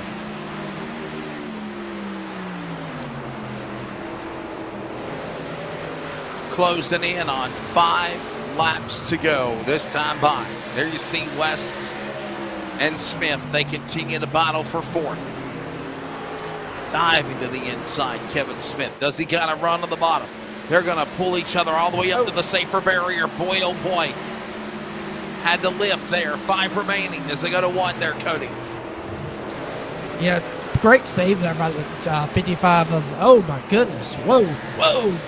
Closing in on 5 laps to go this time by. There you see West and Smith. They continue to battle for 4th. Diving to the inside, Kevin Smith. Does he got to run on the bottom? They're going to pull each other all the way up to the safer barrier. Boy, oh boy. Had to lift there. 5 remaining as they go to 1 there, Cody. Yeah, great save there by the 55 of, oh my goodness. Whoa.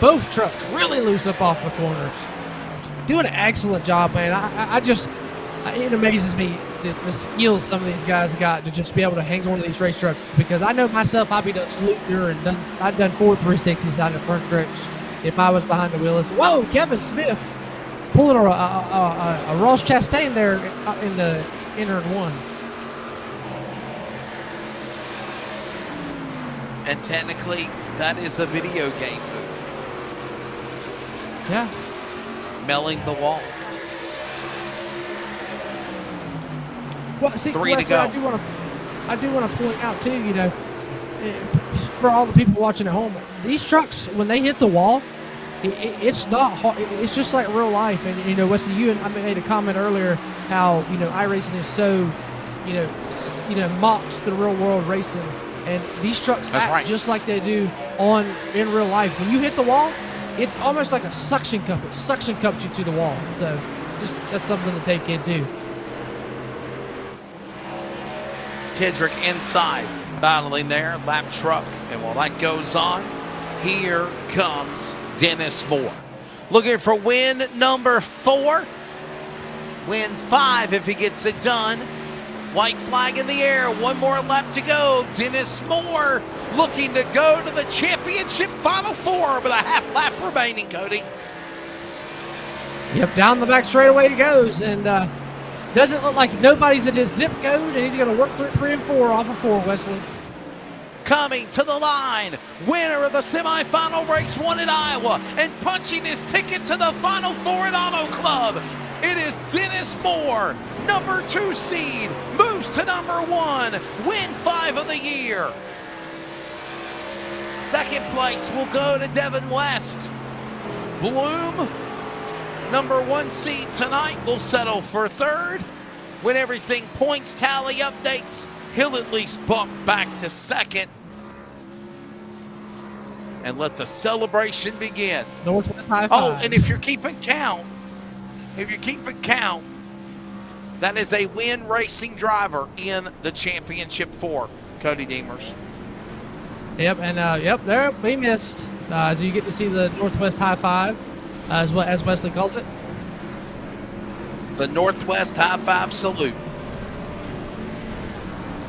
Both trucks really loose up off the corners. Doing an excellent job, man. It amazes me. the skills some of these guys got to just be able to hang on to these race trucks. Because I know myself, I'd be done salute here and I'd done 4 360s out in the front stretch if I was behind the wheel. It's, whoa, Kevin Smith pulling a Ross Chastain there in the inner one. And technically, that is a video game move. Yeah. Melling the wall. Well, see, 3 to go. I do want to point out too, you know, for all the people watching at home, these trucks when they hit the wall, it's not hard. It's just like real life. And you know, Wesley, you and I made a comment earlier how iRacing is so, mocks the real world racing, and these trucks act just like they do in real life. When you hit the wall, it's almost like a suction cup. It suction cups you to the wall. So that's something to take in too. Tidrick inside, battling there, lap truck. And while that goes on, here comes Dennis Moore. Looking for win number 4. Win 5 if he gets it done. White flag in the air, 1 more lap to go. Dennis Moore looking to go to the championship Final 4 with a half lap remaining, Cody. Yep, down the back straightaway he goes, and doesn't look like nobody's at his zip code, and he's going to work through 3 and 4 off of 4, Wesley. Coming to the line, winner of the semifinal race 1 in Iowa, and punching his ticket to the Final 4 at Auto Club. It is Dennis Moore, number 2 seed, moves to number 1, win 5 of the year. Second place will go to Devin West. Bloom, number 1 seed tonight, will settle for 3rd. When everything points tally updates, he'll at least bump back to 2nd. And let the celebration begin. Northwest High Oh, Five. and if you're keeping count, that is a Win Racing driver in the championship 4, Cody Deemers. Yep, and there we missed. So you get to see the Northwest High Five, as Wesley calls it. The Northwest High Five salute.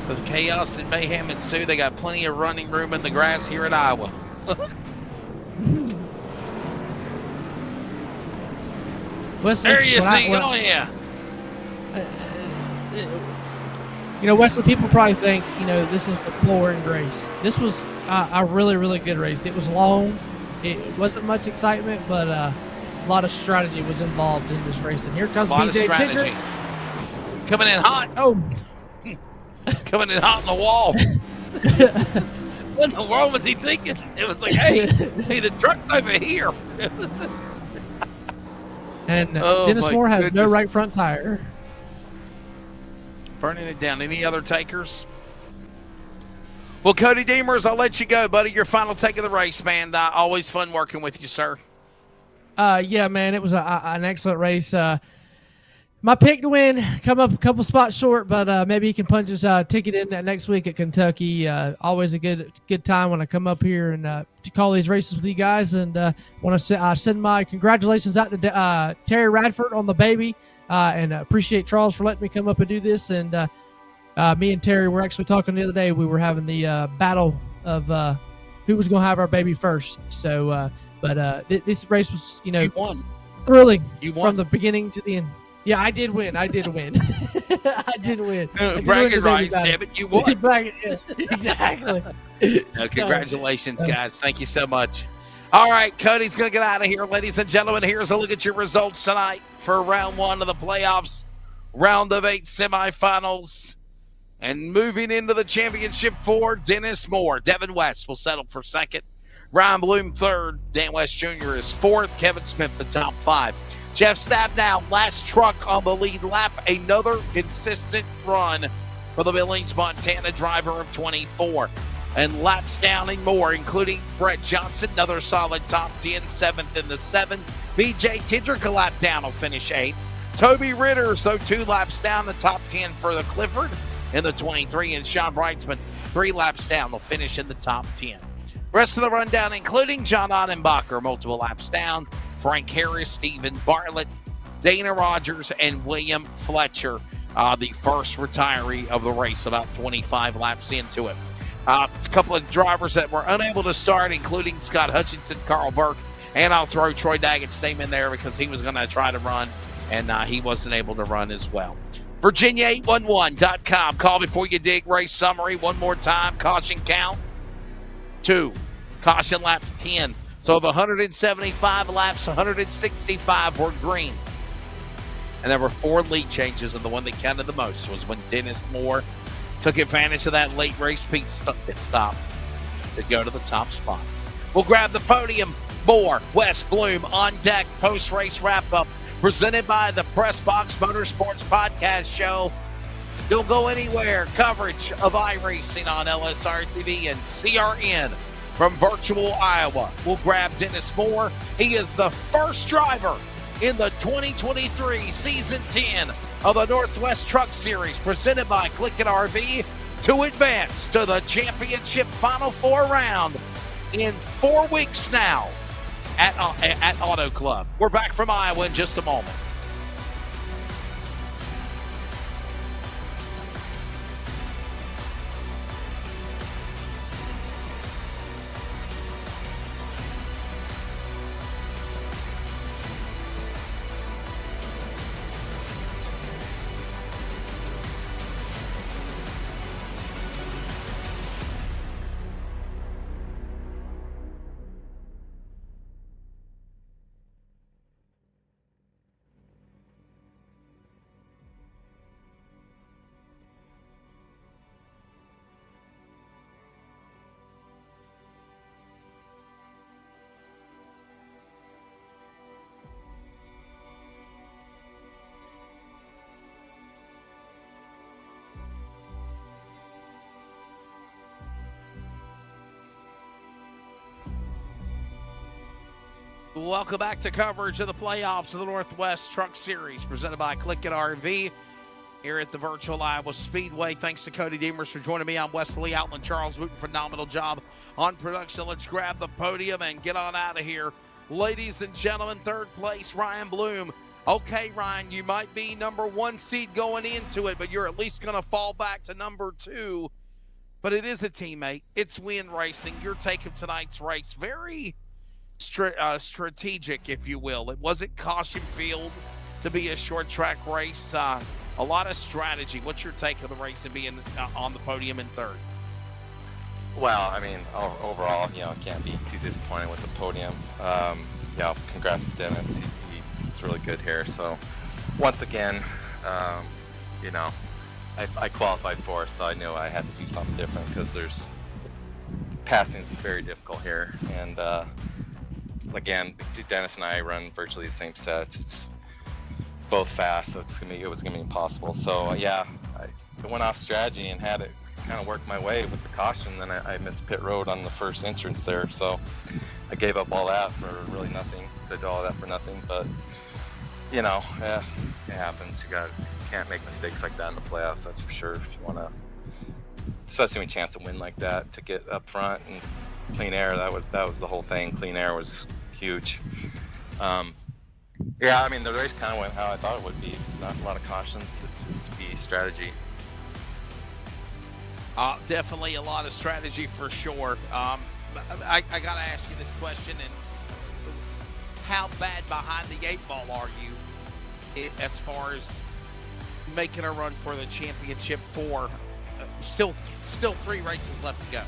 With chaos and mayhem ensue, they got plenty of running room in the grass here at Iowa. Wesley, There you see. Oh, yeah. Wesley, people probably think, this is a boring race. This was a really, really good race. It was long. It wasn't much excitement, but a lot of strategy was involved in this race. And here comes BJ strategy. Coming in hot. Oh. Coming in hot on the wall. What in the world was he thinking? It was like, hey, the truck's over here. It was and Dennis Moore has no right front tire. Burning it down. Any other takers? Well, Cody Deemers, I'll let you go, buddy. Your final take of the race, man. Always fun working with you, sir. Yeah, man, it was an excellent race. My pick to win, come up a couple spots short, but maybe he can punch his ticket in that next week at Kentucky. Always a good time when I come up here and to call these races with you guys. And want to send my congratulations out to Terry Radford on the baby, and appreciate Charles for letting me come up and do this. And me and Terry were actually talking the other day. We were having the battle of who was going to have our baby first. So, this race was, you won. Thrilling. You won from the beginning to the end. Yeah, I did win. I did win. Bragging rights, damn it, you won. Exactly. Congratulations, guys. Thank you so much. All right, Cody's going to get out of here. Ladies and gentlemen, here's a look at your results tonight for round 1 of the playoffs, round of 8 semifinals. And moving into the championship 4, Dennis Moore. Devin West will settle for 2nd. Ryan Bloom 3rd. Dan West Jr. is 4th. Kevin Smith the top 5. Jeff Stabnow, last truck on the lead lap. Another consistent run for the Billings, Montana driver of 24. And laps down and more, including Brett Johnson, another solid top 10, 7th in the 7. BJ Tidrick, a lap down, will finish 8th. Toby Ritter, so 2 laps down, the top 10 for the Clifford in the 23. And Sean Brightsman, 3 laps down, will finish in the top 10. Rest of the rundown, including John Ottenbacher, multiple laps down. Frank Harris, Stephen Bartlett, Dana Rogers, and William Fletcher. the first retiree of the race, about 25 laps into it. A couple of drivers that were unable to start, including Scott Hutchinson, Carl Burke, and I'll throw Troy Daggett's name in there because he was going to try to run, and he wasn't able to run as well. Virginia811.com. Call before you dig. Race summary one more time. Caution count 2. Caution laps 10. So of 175 laps, 165 were green. And there were 4 lead changes, and the one that counted the most was when Dennis Moore took advantage of that late race pit stop to go to the top spot. We'll grab the podium. Moore, West, Bloom on deck. Post-race wrap-up presented by the Press Box Motorsports Podcast Show. Don't go anywhere. Coverage of iRacing on LSRTV and CRN from virtual Iowa. We'll grab Dennis Moore. He is the first driver in the 2023 Season 10 of the Northwest Truck Series presented by CLICKIT RV to advance to the championship Final 4 round in 4 weeks now at Auto Club. We're back from Iowa in just a moment. Welcome back to coverage of the playoffs of the Northwest Truck Series presented by CLICKIT RV here at the virtual Iowa Speedway. Thanks to Cody Deemers for joining me. I'm Wesley Outland. Charles Wooten, phenomenal job on production. Let's grab the podium and get on out of here. Ladies and gentlemen, third place, Ryan Bloom. Okay, Ryan, you might be number 1 seed going into it, but you're at least going to fall back to number 2. But it is a teammate. It's Win Racing. Your take of tonight's race. Very strategic, if you will. It wasn't caution field to be a short track race. A lot of strategy. What's your take of the race and being on the podium in third? Well, I mean, overall, can't be too disappointed with the podium. Congrats to Dennis. He's really good here. So, once again, I qualified for it, so I knew I had to do something different because passing is very difficult here. And again, Dennis and I run virtually the same sets. It's both fast, so it was gonna be impossible. So I went off strategy and had it kind of work my way with the caution. Then I missed pit road on the first entrance there, so I gave up all that for really nothing. Did all that for nothing, but it happens. You can't make mistakes like that in the playoffs. That's for sure. If you want to, especially when you chance to win like that, to get up front and clean air. That was the whole thing. Clean air was huge. The race kind of went how I thought it would be. Not a lot of cautions, just be strategy. Definitely a lot of strategy for sure. I got to ask you this question, and how bad behind the 8 ball are you as far as making a run for the championship 4? Still 3 races left to go.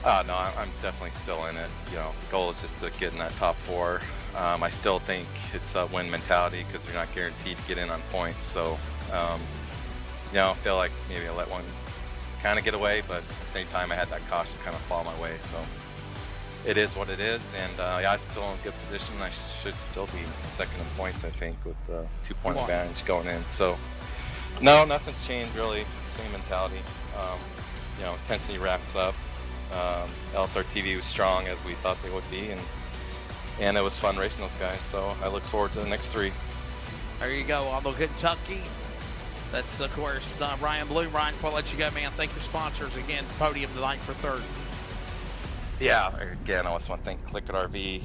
No, I'm definitely still in it. The goal is just to get in that top 4. I still think it's a win mentality because you're not guaranteed to get in on points. So, I feel like maybe I let one kind of get away, but at the same time, I had that caution kind of fall my way. So, it is what it is, and I'm still in a good position. I should still be second in points, I think, with 2-point advantage going in. So, no, nothing's changed really. Same mentality. Intensity wraps up. LSRTV was strong as we thought they would be, and it was fun racing those guys. So I look forward to the next 3. There you go, although Kentucky. That's of course Ryan Bloom. Ryan, before I let you go, man, thank your sponsors again. Podium tonight for third. Yeah, again, I also want to thank CLICKIT RV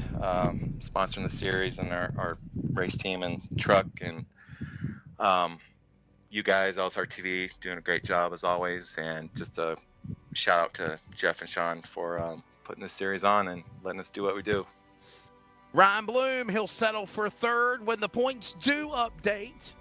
sponsoring the series and our race team and truck, and you guys, LSRTV, doing a great job as always, and just a shout out to Jeff and Sean for putting this series on and letting us do what we do. Ryan Bloom, he'll settle for third when the points do update.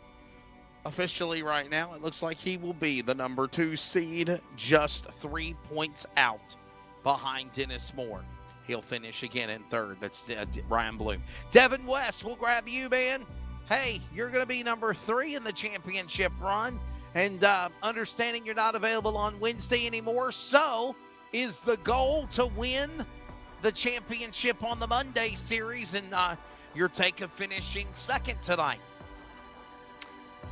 Officially right now, it looks like he will be the number 2 seed, just 3 points out behind Dennis Moore. He'll finish again in third. That's Ryan Bloom. Devin West, we'll grab you, man. Hey, you're going to be number 3 in the championship run. And understanding you're not available on Wednesday anymore, so is the goal to win the championship on the Monday series, and your take of finishing second tonight?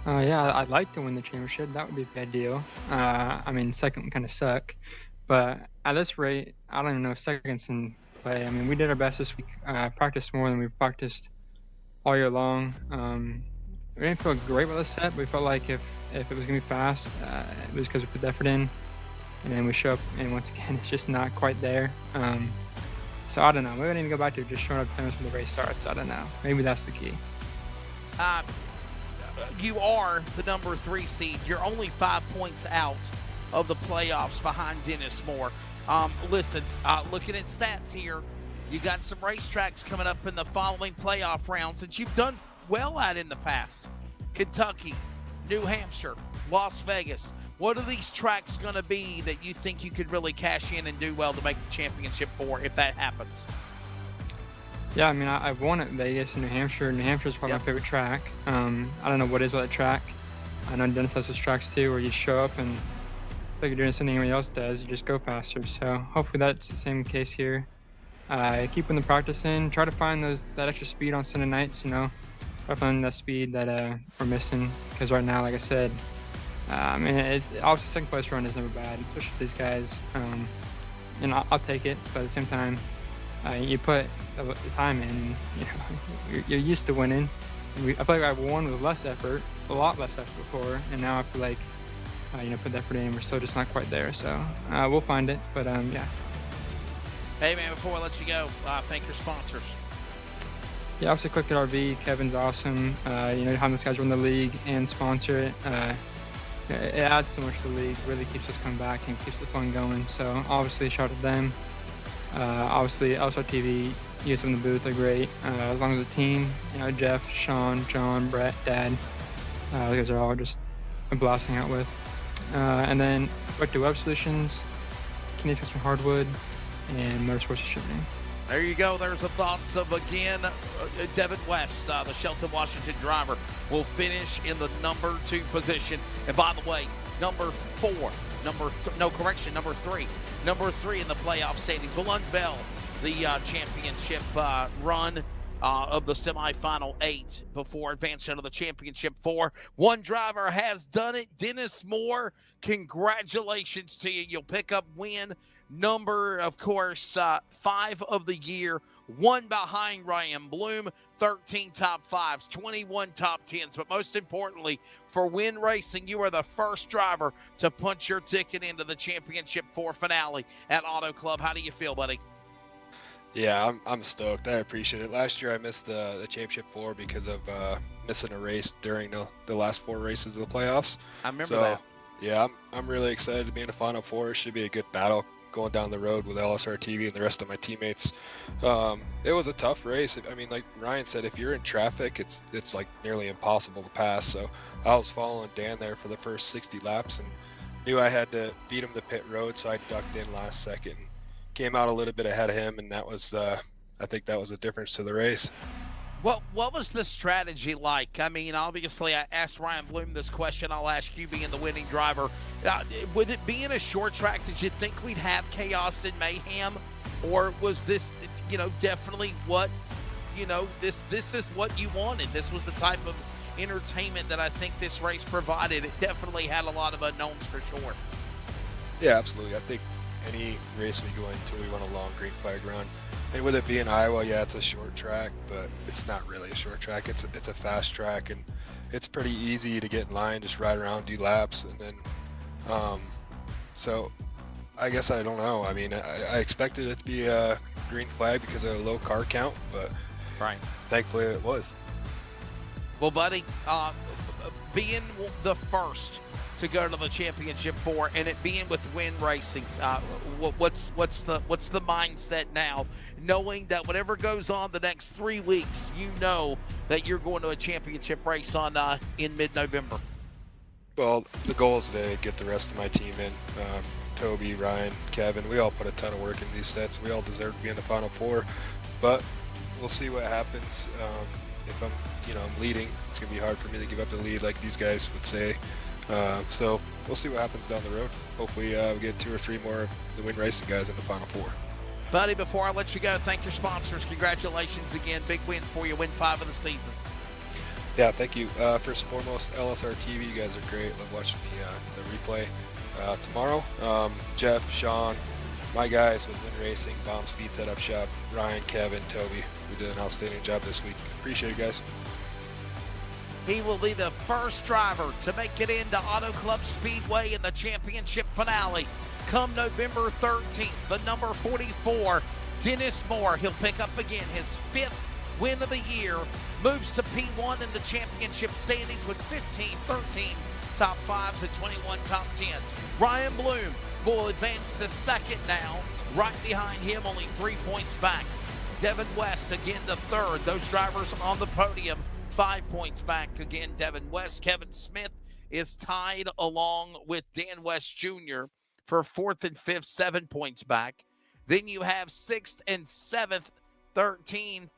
Yeah, I'd like to win the championship. That would be a bad deal. I mean, second would kind of suck. But at this rate, I don't even know if second's in play. I mean, we did our best this week. Practiced more than we've practiced all year long. We didn't feel great with the set, but we felt like if it was going to be fast, it was because we put the effort in. And then we show up, and once again, it's just not quite there. So I don't know. Maybe I need to go back to just showing up times when the race starts. I don't know. Maybe that's the key. You are the number 3 seed. You're only 5 points out of the playoffs behind Dennis Moore. Listen, looking at stats here, you got some racetracks coming up in the following playoff rounds that you've done well at in the past. Kentucky, New Hampshire, Las Vegas. What are these tracks going to be that you think you could really cash in and do well to make the championship for if that happens? Yeah, I mean, I've won at Vegas and New Hampshire. New Hampshire is probably my favorite track. I don't know what is with that track. I know Dennis has those tracks too, where you show up and like you're doing something anybody else does, you just go faster. So hopefully that's the same case here. Keep putting the practice in. Try to find that extra speed on Sunday nights. You know, try to find that speed that we're missing. Because right now, like I said, I mean, it's obviously second place run is never bad, especially for these guys. And I'll take it, but at the same time, you put the time in. You know, you're used to winning. I feel like I've won with less effort, a lot less effort before, and now I feel like put the effort in. We're still just not quite there. So we'll find it, but yeah. Hey man, before I let you go, thank your sponsors. Yeah, obviously CLICKIT RV. Kevin's awesome. Having those guys run the league and sponsor it. It adds so much to the league, really keeps us coming back and keeps the fun going. So obviously shout out to them. Obviously LSRTV, you guys in the booth are great. As long as the team, Jeff, Sean, John, Brett, Dad, those guys are all just a blast to hang out with. And then Vector Web Solutions, Kinetics Custom Hardwood, and Motorsports Distributing. There you go. There's the thoughts of, again, Devin West, the Shelton, Washington driver, will finish in the number 2 position. And by the way, number 3 in the playoff standings will unveil the championship run of the semifinal 8 before advancing to the championship 4. One driver has done it, Dennis Moore. Congratulations to you. You'll pick up win number, of course, 5 of the year, 1 behind Ryan Bloom, 13 top 5s, 21 top 10s. But most importantly, for Win Racing, you are the first driver to punch your ticket into the Championship 4 finale at Auto Club. How do you feel, buddy? Yeah, I'm stoked. I appreciate it. Last year I missed the Championship 4 because of missing a race during the last 4 races of the playoffs. I remember that. Yeah, I'm really excited to be in the Final 4. It should be a good battle going down the road with LSRTV and the rest of my teammates. It was a tough race. I mean, like Ryan said, if you're in traffic, it's like nearly impossible to pass. So I was following Dan there for the first 60 laps and knew I had to beat him to pit road, so I ducked in last second. Came out a little bit ahead of him, and that was, I think that was the difference to the race. What was the strategy like? I mean, obviously, I asked Ryan Bloom this question. I'll ask you, being the winning driver. With it being a short track, did you think we'd have chaos and mayhem? Or was this, definitely what, this is what you wanted? This was the type of entertainment that I think this race provided. It definitely had a lot of unknowns for sure. Yeah, absolutely. I think any race we go into, we want a long green flag run. And with it being Iowa, yeah, it's a short track, but it's not really a short track. It's a fast track, and it's pretty easy to get in line, just ride around, do laps, and then, so I guess I don't know. I mean, I expected it to be a green flag because of a low car count, but right, thankfully it was. Well, buddy, being the first to go to the championship 4 and it being with Win Racing, what's the mindset now, knowing that whatever goes on the next 3 weeks, you know that you're going to a championship race on in mid-November? Well, the goal is to get the rest of my team in. Toby, Ryan, Kevin, we all put a ton of work in these sets. We all deserve to be in the Final Four, but we'll see what happens. If I'm leading, it's gonna be hard for me to give up the lead like these guys would say. So we'll see what happens down the road. Hopefully we get 2 or 3 more of the Win Racing guys in the Final Four. Buddy, before I let you go, thank your sponsors. Congratulations again. Big win for you. Win 5 of the season. Yeah, thank you. First and foremost, LSRTV, you guys are great. Love watching the replay. Tomorrow, Jeff, Sean, my guys with Win Racing, Bomb Speed Setup Shop, Ryan, Kevin, Toby, we did an outstanding job this week. Appreciate you guys. He will be the first driver to make it into Auto Club Speedway in the championship finale come November 13th. The number 44, Dennis Moore. He'll pick up again his 5th win of the year, moves to P1 in the championship standings with 15, 13 top 5s and 21 top 10s. Ryan Bloom will advance to 2nd now, right behind him, only 3 points back. Devin West again to 3rd. Those drivers on the podium, 5 points back. Again, Devin West. Kevin Smith is tied along with Dan West Jr. for 4th and 5th, 7 points back. Then you have 6th and 7th, 13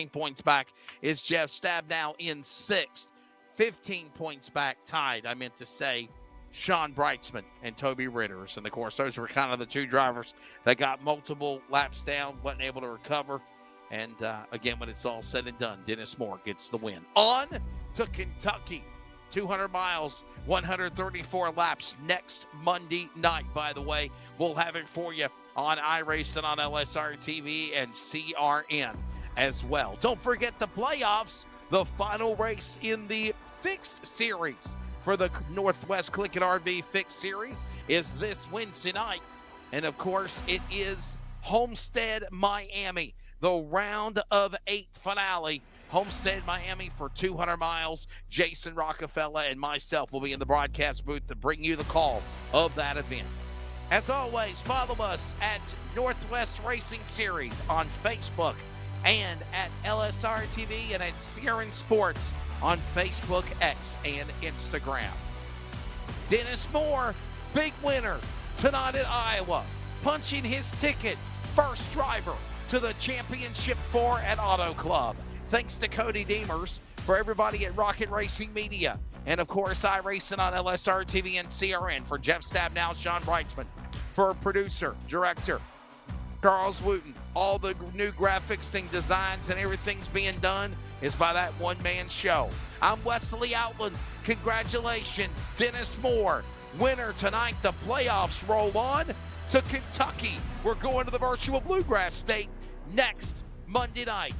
points back is Jeff Stabnow in 6th. 15 points back, tied, I meant to say, Sean Breitzman and Toby Ritters. And, of course, those were kind of the 2 drivers that got multiple laps down, wasn't able to recover. And, again, when it's all said and done, Dennis Moore gets the win. On to Kentucky. 200 miles, 134 laps next Monday night, by the way. We'll have it for you on iRacing on LSRTV and CRN as well. Don't forget the playoffs. The final race in the Fixed Series for the Northwest CLICKIT RV Fixed Series is this Wednesday night. And, of course, it is Homestead, Miami, the round of 8 finale. Homestead, Miami for 200 miles. Jason Rockefeller and myself will be in the broadcast booth to bring you the call of that event. As always, follow us at Northwest Racing Series on Facebook and at LSRTV and at CRN Sports on Facebook, X, and Instagram. Dennis Moore, big winner tonight at Iowa, punching his ticket, first driver to the Championship 4 at Auto Club. Thanks to Cody Deemers, for everybody at Rocket Racing Media, and of course iRacing on LSRTV and CRN, for Jeff Stabnow, Sean Breitzman, for producer, director, Charles Wooten. All the new graphics and designs and everything's being done is by that one-man show. I'm Wesley Outland. Congratulations, Dennis Moore. Winner tonight. The playoffs roll on to Kentucky. We're going to the virtual Bluegrass State next Monday night.